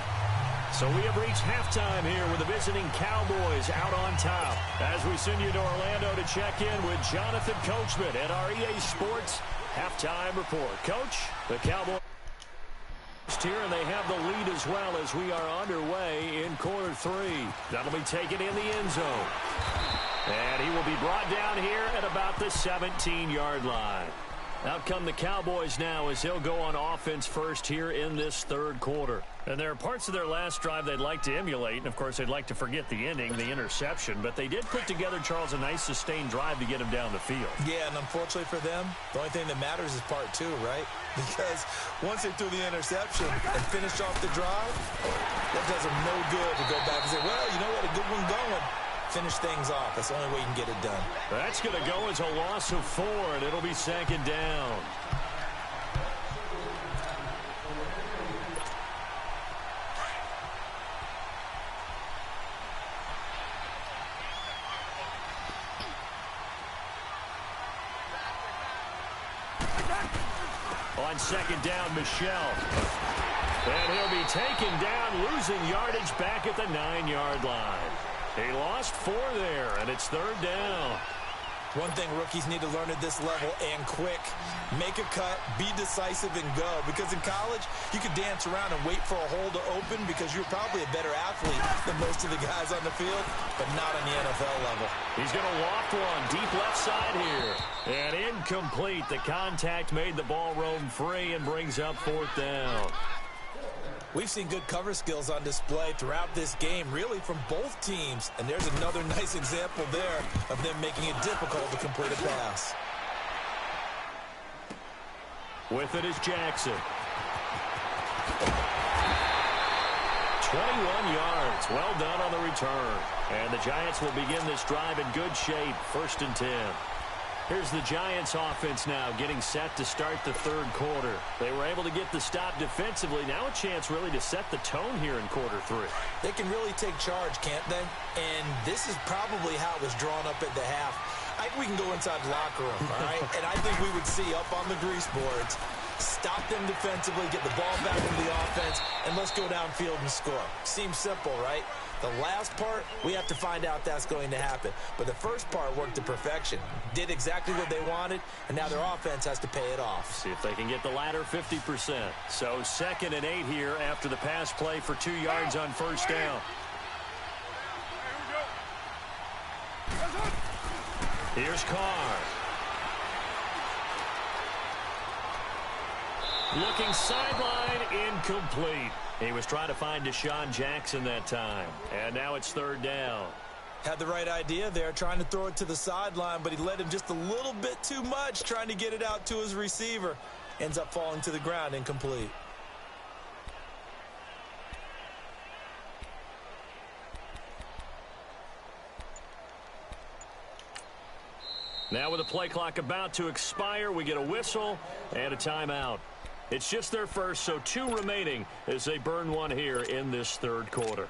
So we have reached halftime here with the visiting Cowboys out on top. As we send you to Orlando to check in with Jonathan Coachman at our EA Sports Halftime Report. Coach, the Cowboys here, and they have the lead as well as we are underway in quarter 3. That'll be taken in the end zone. And he will be brought down here at about the 17-yard line. Out come the Cowboys now as they'll go on offense first here in this 3rd quarter. And there are parts of their last drive they'd like to emulate. And, of course, they'd like to forget the ending, the interception. But they did put together, Charles, a nice sustained drive to get him down the field. Yeah, and unfortunately for them, the only thing that matters is part 2, right? Because once they threw the interception and finished off the drive, that does them no good to go back and say, well, you know what, a good one going. Finish things off. That's the only way you can get it done. That's going to go as a loss of 4, and it'll be 2nd down. On 2nd down, Michelle. And he'll be taken down, losing yardage back at the 9-yard line. He lost 4 there, and it's 3rd down. One thing rookies need to learn at this level, and quick, make a cut, be decisive, and go. Because in college, you could dance around and wait for a hole to open because you're probably a better athlete than most of the guys on the field, but not on the NFL level. He's going to loft one deep left side here. And incomplete. The contact made the ball roam free and brings up 4th down. We've seen good cover skills on display throughout this game, really from both teams. And there's another nice example there of them making it difficult to complete a pass. With it is Jackson. 21 yards. Well done on the return. And the Giants will begin this drive in good shape. 1st and 10. Here's the Giants offense now getting set to start the 3rd quarter. They were able to get the stop defensively. Now a chance really to set the tone here in quarter 3. They can really take charge, can't they? And this is probably how it was drawn up at the half. I think we can go inside the locker room, all right? And I think we would see up on the grease boards, stop them defensively, get the ball back into the offense, and let's go downfield and score. Seems simple, right? The last part, we have to find out that's going to happen. But the first part worked to perfection. Did exactly what they wanted, and now their offense has to pay it off. See if they can get the latter 50%. So 2nd and 8 here after the pass play for 2 yards on 1st down. Here's Carr. Looking sideline, incomplete. He was trying to find Deshaun Jackson that time. And now it's 3rd down. Had the right idea there, trying to throw it to the sideline, but he led him just a little bit too much, trying to get it out to his receiver. Ends up falling to the ground, incomplete. Now with the play clock about to expire, we get a whistle and a timeout. It's just their first, so 2 remaining as they burn one here in this 3rd quarter.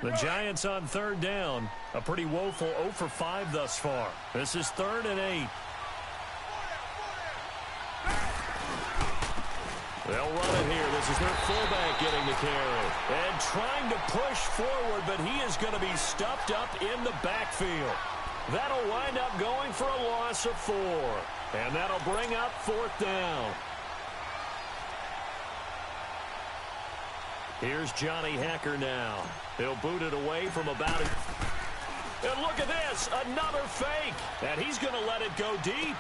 The Giants on 3rd down. A pretty woeful 0 for 5 thus far. This is 3rd and 8. They'll run it here. This is their fullback getting the carry. And trying to push forward, but he is going to be stuffed up in the backfield. That'll wind up going for a loss of 4. And that'll bring up 4th down. Here's Johnny Hacker now. He'll boot it away from about it. And look at this, another fake. And he's going to let it go deep.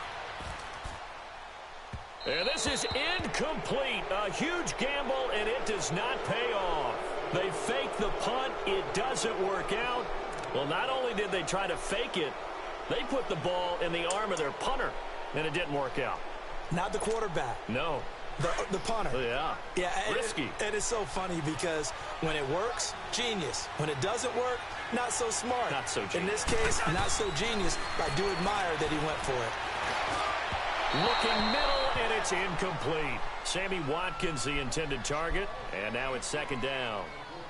And this is incomplete. A huge gamble, and it does not pay off. They fake the punt. It doesn't work out. Well, not only did they try to fake it, they put the ball in the arm of their punter, and it didn't work out. Not the quarterback. No. The punter. Yeah. Yeah. Risky. It is so funny because when it works, genius. When it doesn't work, not so smart. Not so genius. In this case, not so genius. I do admire that he went for it. Looking middle, and it's incomplete. Sammy Watkins, the intended target, and now it's 2nd down.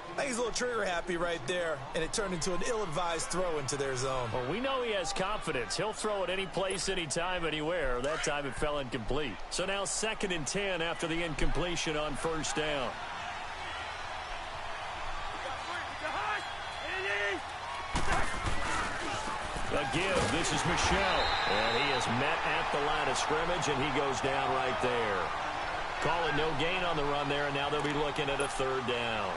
I think he's a little trigger happy right there, and it turned into an ill-advised throw into their zone. Well, we know he has confidence. He'll throw it any place, anytime, anywhere. That time it fell incomplete. So now 2nd and 10 after the incompletion on 1st down. Again, this is Michelle, and he is met at the line of scrimmage, and he goes down right there. Call it no gain on the run there, and now they'll be looking at a 3rd down.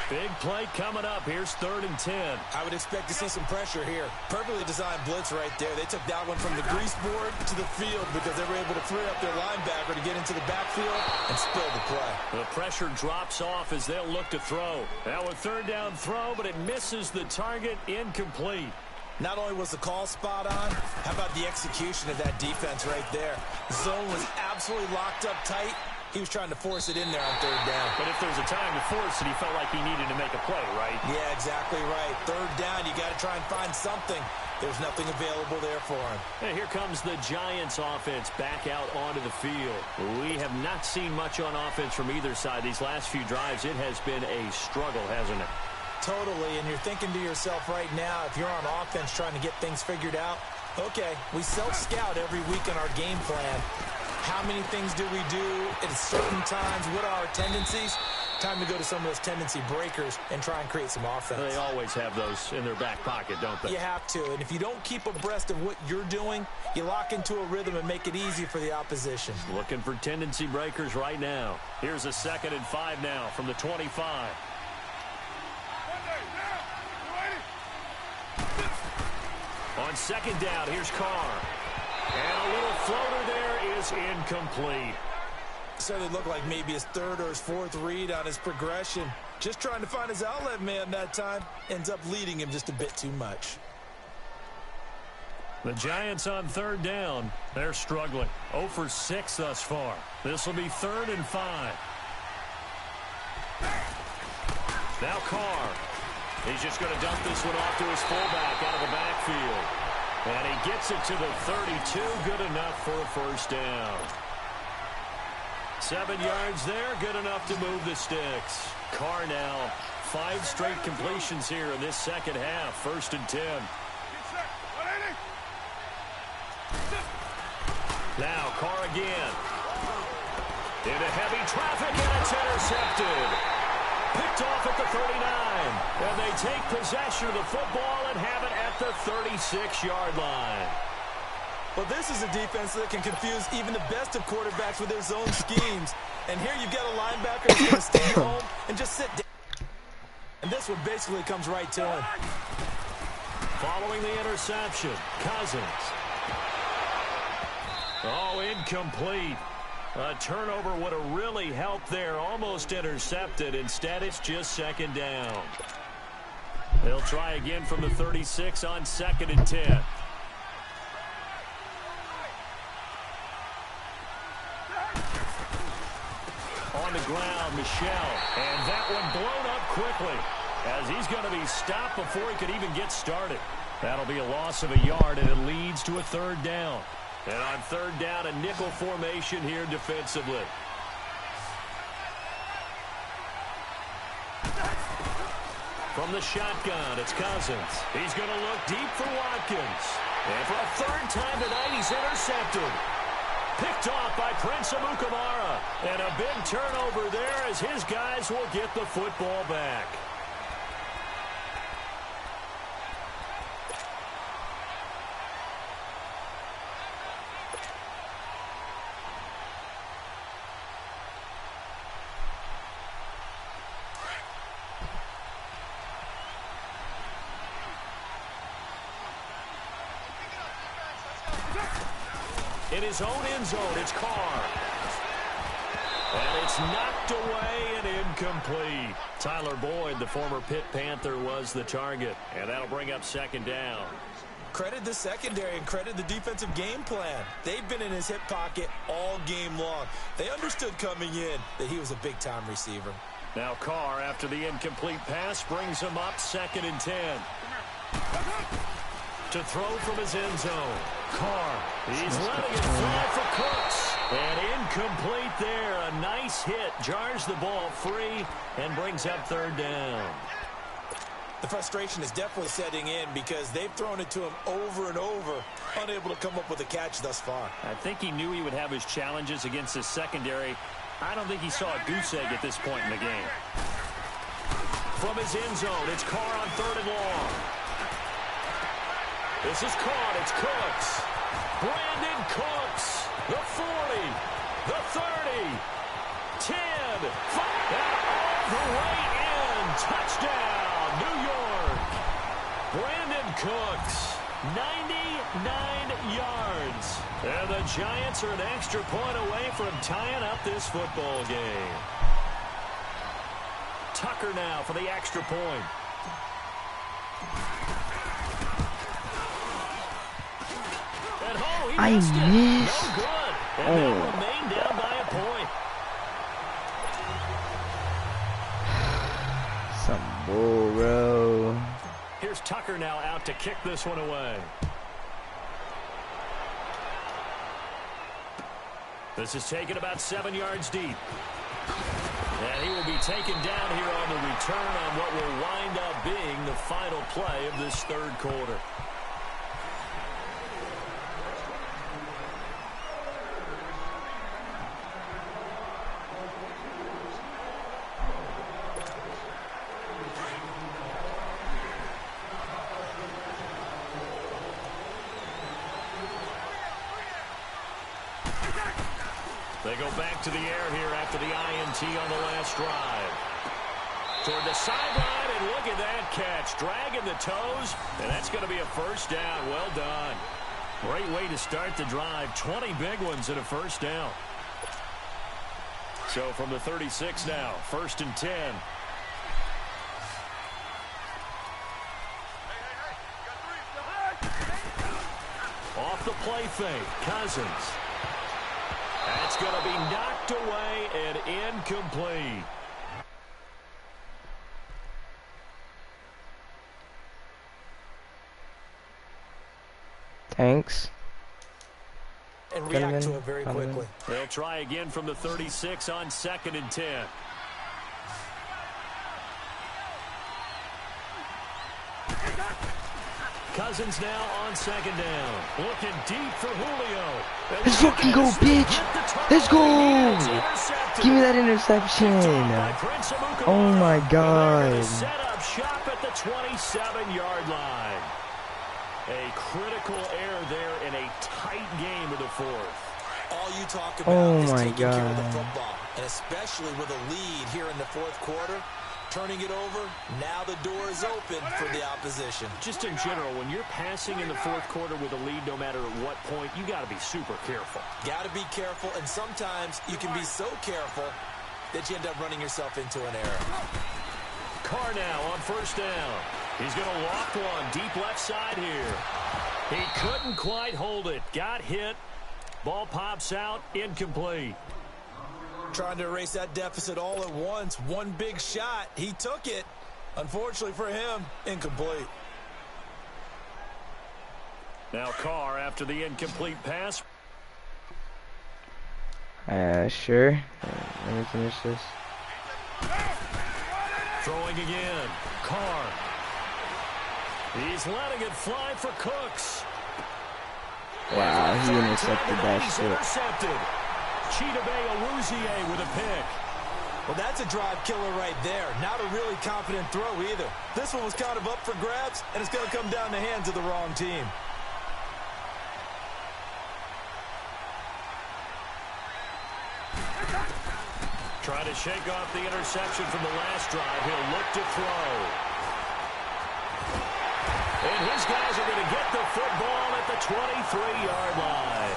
Big play coming up. Here's 3rd and 10. I would expect to see some pressure here. Perfectly designed blitz right there. They took that one from the grease board to the field because they were able to free up their linebacker to get into the backfield and spill the play. The pressure drops off as they'll look to throw. Now a 3rd down throw, but it misses the target, incomplete. Not only was the call spot on, how about the execution of that defense right there? The zone was absolutely locked up tight. He was trying to force it in there on 3rd down. But if there's a time to force it, he felt like he needed to make a play, right? Yeah, exactly right. 3rd down, you got to try and find something. There's nothing available there for him. And here comes the Giants offense back out onto the field. We have not seen much on offense from either side. These last few drives, it has been a struggle, hasn't it? Totally, and you're thinking to yourself right now, if you're on offense trying to get things figured out, okay, we self-scout every week in our game plan. How many things do we do at certain times? What are our tendencies? Time to go to some of those tendency breakers and try and create some offense. They always have those in their back pocket, don't they? You have to, and if you don't keep abreast of what you're doing, you lock into a rhythm and make it easy for the opposition. Looking for tendency breakers right now. Here's a 2nd and 5 now from the 25. On 2nd down, here's Carr. And a little floater there is incomplete. So they look like maybe his 3rd or his 4th read on his progression. Just trying to find his outlet man that time. Ends up leading him just a bit too much. The Giants on 3rd down. They're struggling. 0 for 6 thus far. This will be 3rd and 5. Now Carr. He's just going to dump this one off to his fullback out of the backfield. And he gets it to the 32. Good enough for a 1st down. 7 yards there. Good enough to move the sticks. Carr now 5 straight completions here in this 2nd half. 1st and 10. Now Carr again. Into heavy traffic, and it's intercepted. Picked off at the 39. And they take possession of the football and have it at the 36-yard line. Well, this is a defense that can confuse even the best of quarterbacks with their zone schemes. And here you've got a linebacker that's going to stay home and just sit down. And this one basically comes right to him. Following the interception, Cousins. Oh, incomplete. A turnover would have really helped there. Almost intercepted. Instead, it's just 2nd down. They'll try again from the 36 on 2nd and 10. On the ground, Michel. And that one blown up quickly as he's going to be stopped before he could even get started. That'll be a loss of a yard, and it leads to a 3rd down. And on 3rd down, a nickel formation here defensively. From the shotgun, it's Cousins. He's going to look deep for Watkins. And for a 3rd time tonight, he's intercepted. Picked off by Prince Amukamara. And a big turnover there as his guys will get the football back. In his own end zone, it's Carr. And it's knocked away and incomplete. Tyler Boyd, the former Pitt Panther, was the target. And that'll bring up 2nd down. Credit the secondary and credit the defensive game plan. They've been in his hip pocket all game long. They understood coming in that he was a big-time receiver. Now Carr, after the incomplete pass, brings him up 2nd and 10. To throw from his end zone. Carr, he's letting it fly for Cooks. And incomplete there. A nice hit. Jars the ball free and brings up 3rd down. The frustration is definitely setting in because they've thrown it to him over and over, unable to come up with a catch thus far. I think he knew he would have his challenges against his secondary. I don't think he saw a goose egg at this point in the game. From his end zone, it's Carr on 3rd and long. This is caught. It's Cooks. Brandon Cooks. The 40. The 30. 10. 5. All the way in. Touchdown, New York. Brandon Cooks. 99 yards. And the Giants are an extra point away from tying up this football game. Tucker now for the extra point. I missed. No good. And they'll remain down by a point. Some bull, bro. Here's Tucker now out to kick this one away. This is taken about 7 yards deep. And he will be taken down here on the return on what will wind up being the final play of this third quarter. They go back to the air here after the INT on the last drive. Toward the sideline, and look at that catch. Dragging the toes, and that's going to be a first down. Well done. Great way to start the drive. 20 big ones and a first down. So from the 36 now, 1st and 10. Off the play fake, Cousins. That's going to be knocked away and incomplete. Thanks. And react to it very quickly. They'll try again from the 36 on 2nd and 10. Cousins now on 2nd down. Looking deep for Julio. Let's fucking go, bitch. Let's go. Give me that interception. Oh, my God. Set up shop at the 27-yard line. A critical error there in a tight game of the fourth. All you talk about is taking care of the football, and especially with a lead here in the fourth quarter. Turning it over, now the door is open for the opposition. Just in general, when you're passing in the fourth quarter with a lead, no matter at what point, you got to be super careful. Got to be careful, and sometimes you can be so careful that you end up running yourself into an error. Carr now on 1st down. He's going to lock one deep left side here. He couldn't quite hold it. Got hit. Ball pops out. Incomplete. Trying to erase that deficit all at once. One big shot. He took it. Unfortunately for him, incomplete. Now Carr after the incomplete pass. Sure. Let me finish this. Throwing again. Carr. He's letting it fly for Cooks. Wow, he intercepted that shit. Chidobe Awuzie with a pick. Well, that's a drive killer right there. Not a really confident throw either. This one was kind of up for grabs, and it's going to come down the hands of the wrong team. Trying to shake off the interception from the last drive. He'll look to throw. And his guys are going to get the football at the 23-yard line.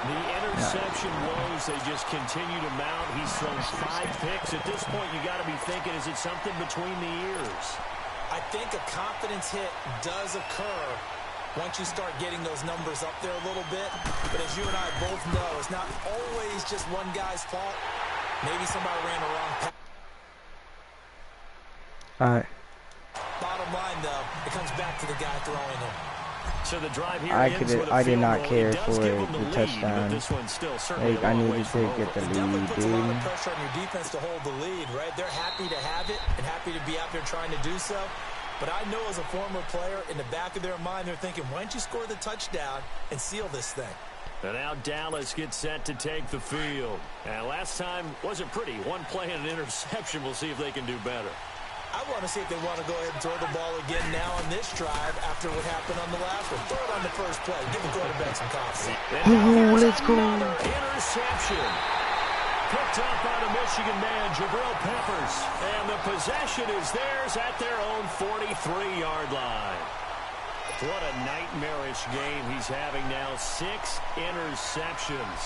The interception woes, they just continue to mount. He's thrown 5 picks. At this point, you got to be thinking, is it something between the ears? I think a confidence hit does occur once you start getting those numbers up there a little bit. But as you and I both know, it's not always just one guy's fault. Maybe somebody ran the wrong pass. All right. Bottom line, though, it comes back to the guy throwing them. So the drive here I did not care for the touchdown. Like, I needed to get the lead, Puts a lot of dude. pressure on your defense to hold the lead, right? They're happy to have it and happy to be out there trying to do so. But I know as a former player, in the back of their mind, they're thinking, why don't you score the touchdown and seal this thing? And now Dallas gets set to take the field. And last time wasn't pretty. One play and an interception. We'll see if they can do better. I want to see if they want to go ahead and throw the ball again now on this drive after what happened on the last one. Throw it on the first play. Give the quarterback some confidence. Ooh, let's go. Interception. Picked up by the Michigan man, Jabril Peppers. And the possession is theirs at their own 43-yard line. What a nightmarish game he's having now. 6 interceptions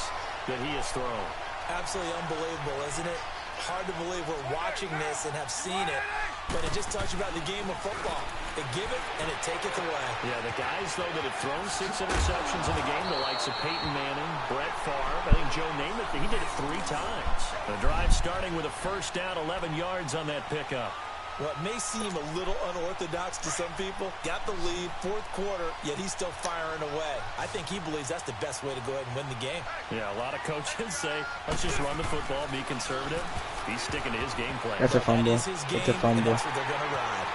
that he has thrown. Absolutely unbelievable, isn't it? Hard to believe we're watching this and have seen it, but it just tells you about the game of football. They give it and it take it away. Yeah, the guys, though, that have thrown 6 interceptions in the game, the likes of Peyton Manning, Brett Favre, I think Joe Namath, he did it 3 times. The drive starting with a first down, 11 yards on that pickup. What may seem a little unorthodox to some people, got the lead, fourth quarter, yet he's still firing away. I think he believes that's the best way to go ahead and win the game. Yeah, a lot of coaches say, let's just run the football, be conservative. He's sticking to his game plan. That's a fumble. That is his game, It's a fumble. and that's what they're going to ride.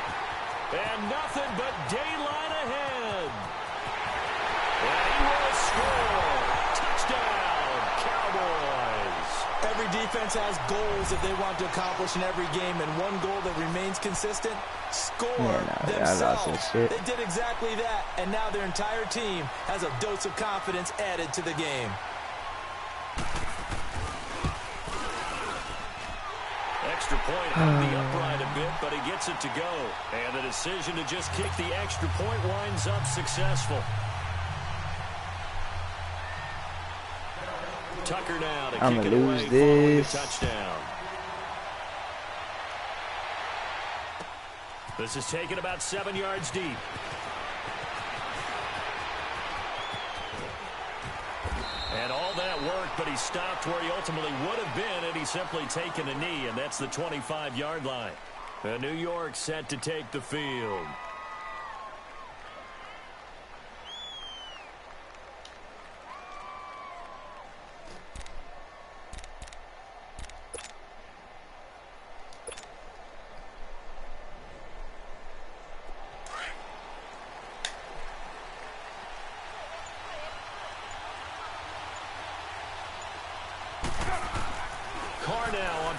And nothing but daylight ahead. And he will score. Touchdown, Cowboys. Every defense has goals that they want to accomplish in every game, and one goal that remains consistent, score themselves. They did exactly that, and now their entire team has a dose of confidence added to the game. Extra point out of the upright a bit, but he gets it to go. And the decision to just kick the extra point winds up successful. Tucker now to kick it away following the touchdown. This is taken about 7 yards deep. And all that worked, but he stopped where he ultimately would have been had he simply taken a knee, and that's the 25-yard line. And New York set to take the field.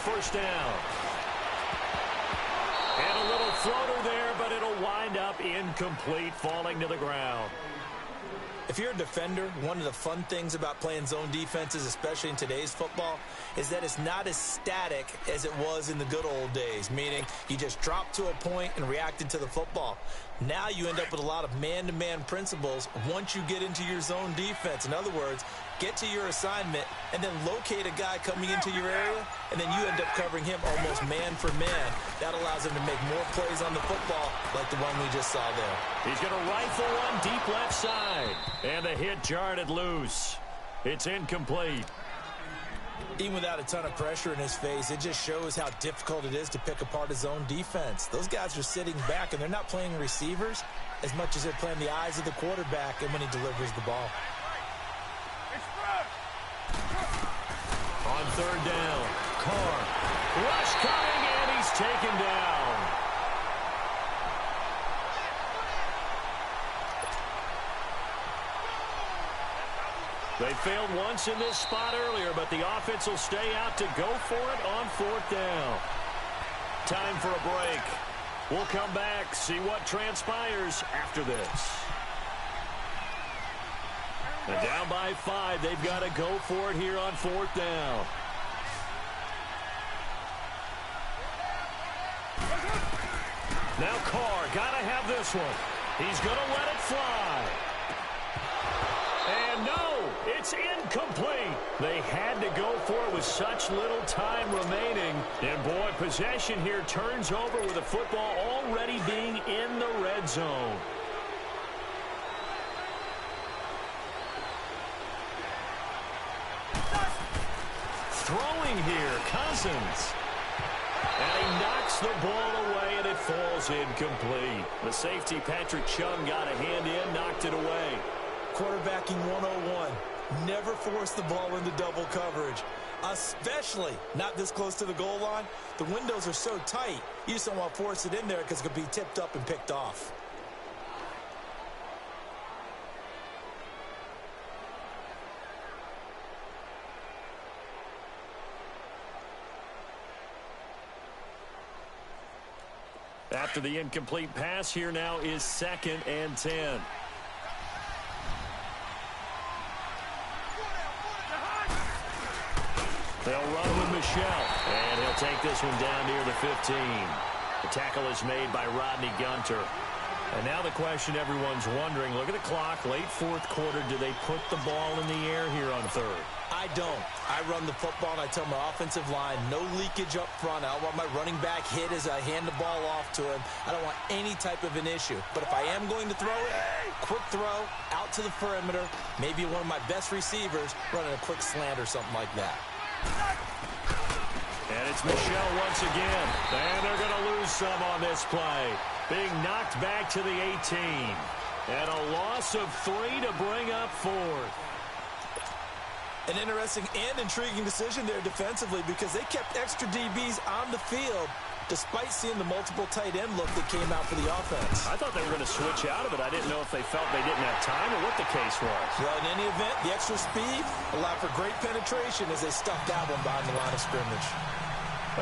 First down. And a little floater there, but it'll wind up incomplete, falling to the ground. If you're a defender, one of the fun things about playing zone defenses, especially in today's football, is that it's not as static as it was in the good old days, meaning you just drop to a point and reacted to the football. Now you end up with a lot of man-to-man principles once you get into your zone defense. In other words, get to your assignment and then locate a guy coming into your area, and then you end up covering him almost man for man. That allows him to make more plays on the football like the one we just saw there. He's going to rifle one deep left side. And the hit jarred it loose. It's incomplete. Even without a ton of pressure in his face, it just shows how difficult it is to pick apart his own defense. Those guys are sitting back, and they're not playing receivers as much as they're playing the eyes of the quarterback and when he delivers the ball. On third down, Carr. Rush coming, and he's taken down. They failed once in this spot earlier, but the offense will stay out to go for it on fourth down. Time for a break. We'll come back, see what transpires after this. And down by 5, they've got to go for it here on fourth down. Now Carr, got to have this one. He's going to let it fly. And no, it's incomplete. They had to go for it with such little time remaining. And boy, possession here turns over with the football already being in the red zone. Throwing here, Cousins. And he knocks the ball away, and it falls incomplete. The safety, Patrick Chung, got a hand in, knocked it away. Quarterbacking 101. Never force the ball into double coverage, especially not this close to the goal line. The windows are so tight, you just don't want to force it in there because it could be tipped up and picked off. After the incomplete pass, here now is 2nd and 10. They'll run with Michelle, and he'll take this one down near the 15. The tackle is made by Rodney Gunter. And now the question everyone's wondering, look at the clock, late fourth quarter, do they put the ball in the air here on third? I don't. I run the football, and I tell my offensive line, no leakage up front. I don't want my running back hit as I hand the ball off to him. I don't want any type of an issue. But if I am going to throw it, quick throw, out to the perimeter, maybe one of my best receivers running a quick slant or something like that. And it's Michel once again. And they're going to lose some on this play. Being knocked back to the 18. And a loss of 3 to bring up 4th. An interesting and intriguing decision there defensively because they kept extra DBs on the field despite seeing the multiple tight end look that came out for the offense. I thought they were going to switch out of it. I didn't know if they felt they didn't have time or what the case was. Well, in any event, the extra speed allowed for great penetration as they stuffed that one behind the line of scrimmage.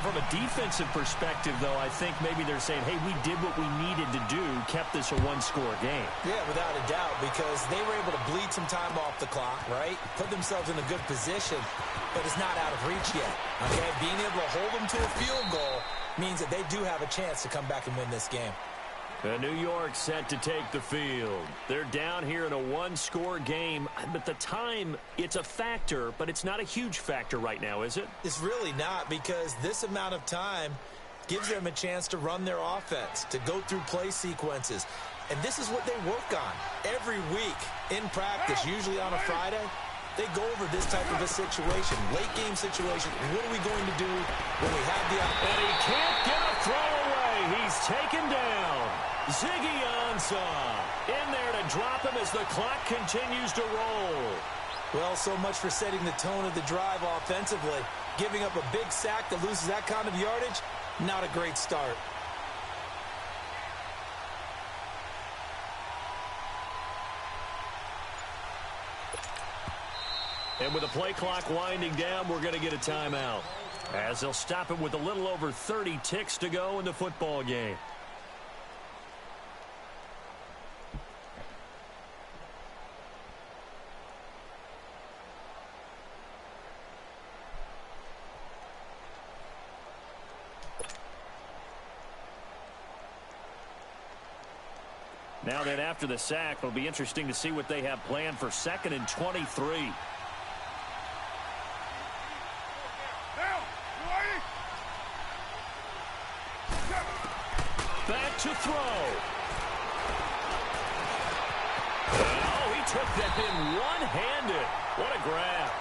From a defensive perspective, though, I think maybe they're saying, hey, we did what we needed to do, kept this a one-score game. Yeah, without a doubt, because they were able to bleed some time off the clock, right? Put themselves in a good position, but it's not out of reach yet, okay? Being able to hold them to a field goal means that they do have a chance to come back and win this game. New York set to take the field. They're down here in a one-score game, but the time, it's a factor, but it's not a huge factor right now, is it? It's really not, because this amount of time gives them a chance to run their offense, to go through play sequences. And this is what they work on every week in practice, usually on a Friday. They go over this type of a situation, late-game situation. What are we going to do when we have the opportunity? And he can't get a throw away. He's taken down. Ziggy Ansah in there to drop him as the clock continues to roll. Well, so much for setting the tone of the drive offensively. Giving up a big sack that loses that kind of yardage, not a great start. And with the play clock winding down, we're going to get a timeout, as they'll stop it with a little over 30 ticks to go in the football game. Now then, after the sack, it'll be interesting to see what they have planned for 2nd and 23. Back to throw. Oh, he took that in one-handed. What a grab.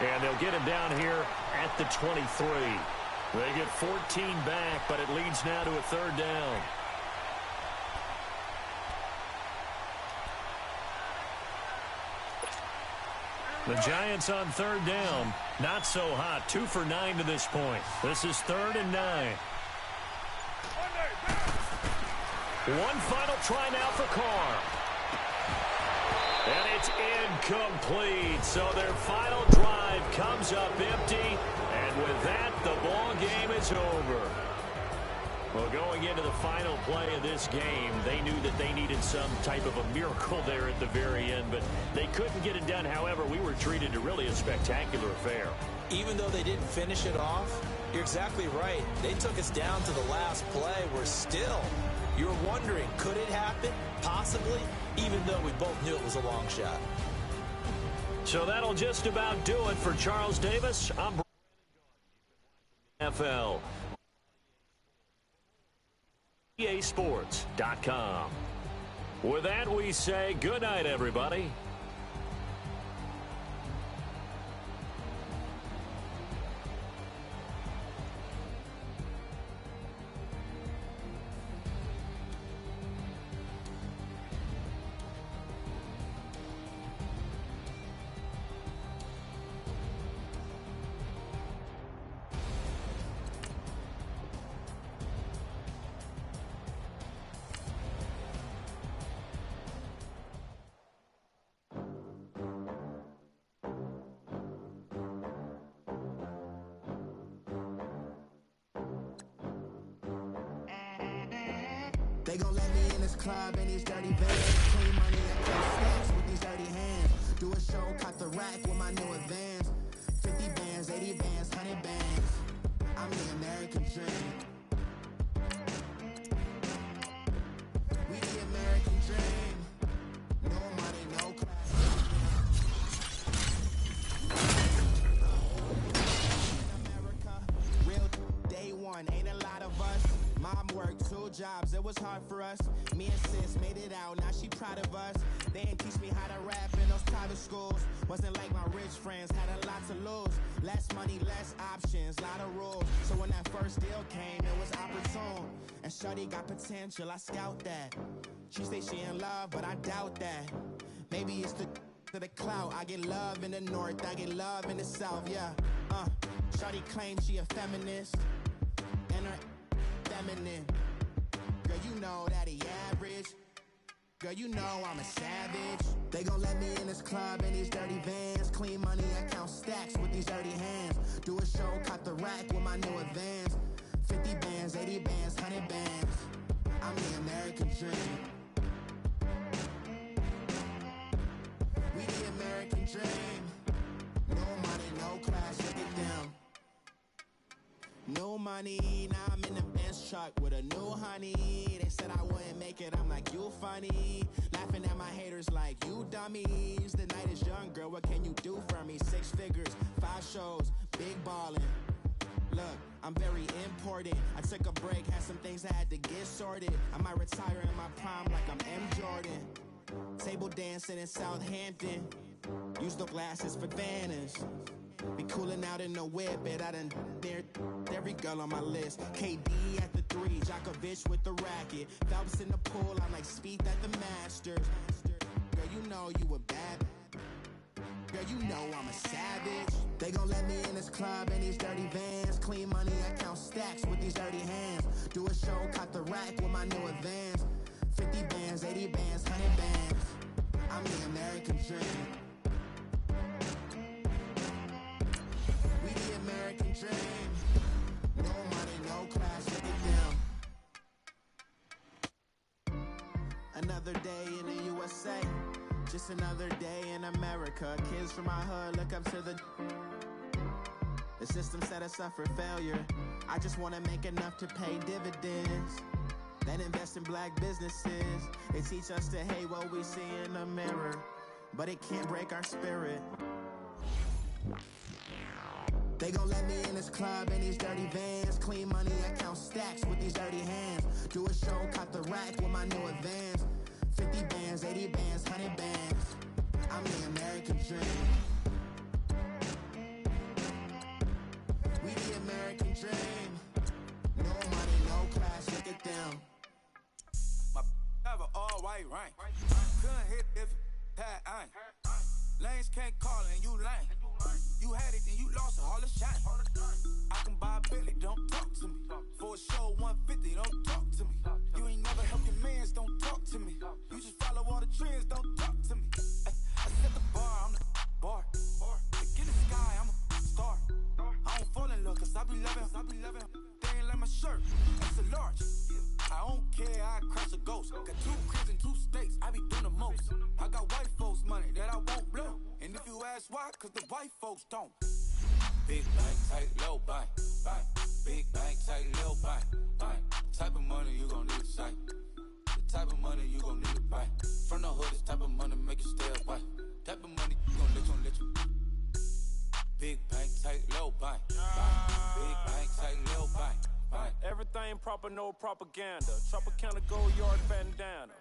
And they'll get him down here at the 23. They get 14 back, but it leads now to a 3rd down. The Giants on 3rd down. Not so hot. 2 for 9 to this point. This is 3rd and 9. One final try now for Carr. And it's incomplete. So their final drive comes up empty. And with that, the ball game is over. Well, going into the final play of this game, they knew that they needed some type of a miracle there at the very end, but they couldn't get it done. However, we were treated to really a spectacular affair. Even though they didn't finish it off, you're exactly right. They took us down to the last play. We're still, you're wondering, could it happen? Possibly, even though we both knew it was a long shot. So that'll just about do it for Charles Davis. I'm NFL. EASports.com. With that, we say good night, everybody. They gon' let me in this club in these dirty vans. Clean money and play stacks with these dirty hands. Do a show, cut the rack with my new advance. 50 bands, 80 bands, 100 bands. I'm the American dream. We the American dream. No money, no class. In America, real day one. Ain't a lot of us. Mom worked 2 jobs, it was hard for us. Me and sis made it out, now she proud of us. They didn't teach me how to rap in those private schools. Wasn't like my rich friends, had a lot to lose. Less money, less options, lot of rules. So when that first deal came, it was opportune. And shorty got potential, I scout that. She say she in love, but I doubt that. Maybe it's the clout. I get love in the north, I get love in the south, yeah. Shorty claims she a feminist, and her feminine. Girl, you know that he average. Girl, you know I'm a savage. They gon' let me in this club in these dirty vans. Clean money, I count stacks with these dirty hands. Do a show, caught the rack with my new advance. 50 bands, 80 bands, 100 bands. I'm the American dream. We the American dream. No money, no class, look at them. No money, now I'm in the Benz truck with a new honey. They said I wouldn't make it, I'm like, you funny. Laughing at my haters like, you dummies. The night is young, girl, what can you do for me? 6 figures, 5 shows, big ballin'. Look, I'm very important. I took a break, had some things I had to get sorted. I might retire in my prime like I'm M. Jordan. Table dancing in Southampton. Use the glasses for Vannas. Be coolin' out in the whip, and I done dared every girl on my list. KD at the 3, Djokovic with the racket. Phelps in the pool, I'm like Speed at the Masters. Girl, you know you a bad. Girl, you know I'm a savage. They gon' let me in this club in these dirty vans. Clean money, I count stacks with these dirty hands. Do a show, caught the rack with my new advance. 50 bands, 80 bands, 100 bands. I'm the American dream. We the American dream. No money, no class, look at them. Another day in the USA. Just another day in America. Kids from my hood look up to the system set us up for failure. I just wanna make enough to pay dividends. Then invest in black businesses. They teach us to hate what we see in the mirror, but it can't break our spirit. They gon' let me in this club in these dirty vans. Clean money, I count stacks with these dirty hands. Do a show, caught the rack with my new advance. 50 bands, 80 bands, 100 bands. I'm the American dream. We the American dream. No money, no class, look at them. My have an all white rank. Couldn't hit if it had ain't. Lanes can't call and you lame. You had it and you lost it, all the shine. I can buy a Billy, don't talk to me. For a show 150, don't talk to me. You ain't never helped your mans, don't talk to me. You just follow all the trends, don't talk to me. I set the bar, I'm the bar. Get in the sky, I'm a star. I don't fall in love, cause I be loving. They ain't like my shirt, it's a large. I don't care, I crash a ghost. Got 2 cribs and 2 states, I be doing the most. I got white folks money that I won't blow. And if you ask why, cause the white folks don't. Big bank, tight, low bank, bank. Big bank, tight, low bank, bank. Type of money you gon' need to sight. The type of money you gon' need to buy. From the hood, this type of money make you stay away. Type of money you gon' let you. Big bank, tight, low bank, bank. Big bank, tight, low bank. Everything proper, no propaganda. Tropicana, gold yard bandana.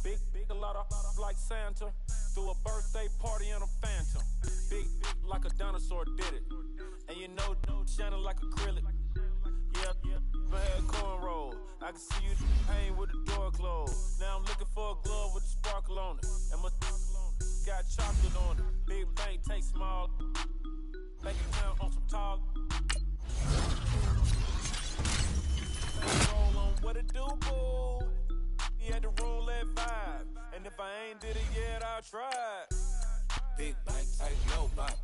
Big, a lot of like Santa. Threw a birthday party in a phantom. Big, like a dinosaur did it. And you know, shining like acrylic. Yeah, I had cornrows. I can see you pain with the door closed. Now I'm looking for a glove with a sparkle on it. And my got chocolate on it. Big bank, take small. Bank account on some talk. Roll on what it do, boo. He had the roulette vibe. And if I ain't did it yet, I'll try. Big bank, tight, low bank.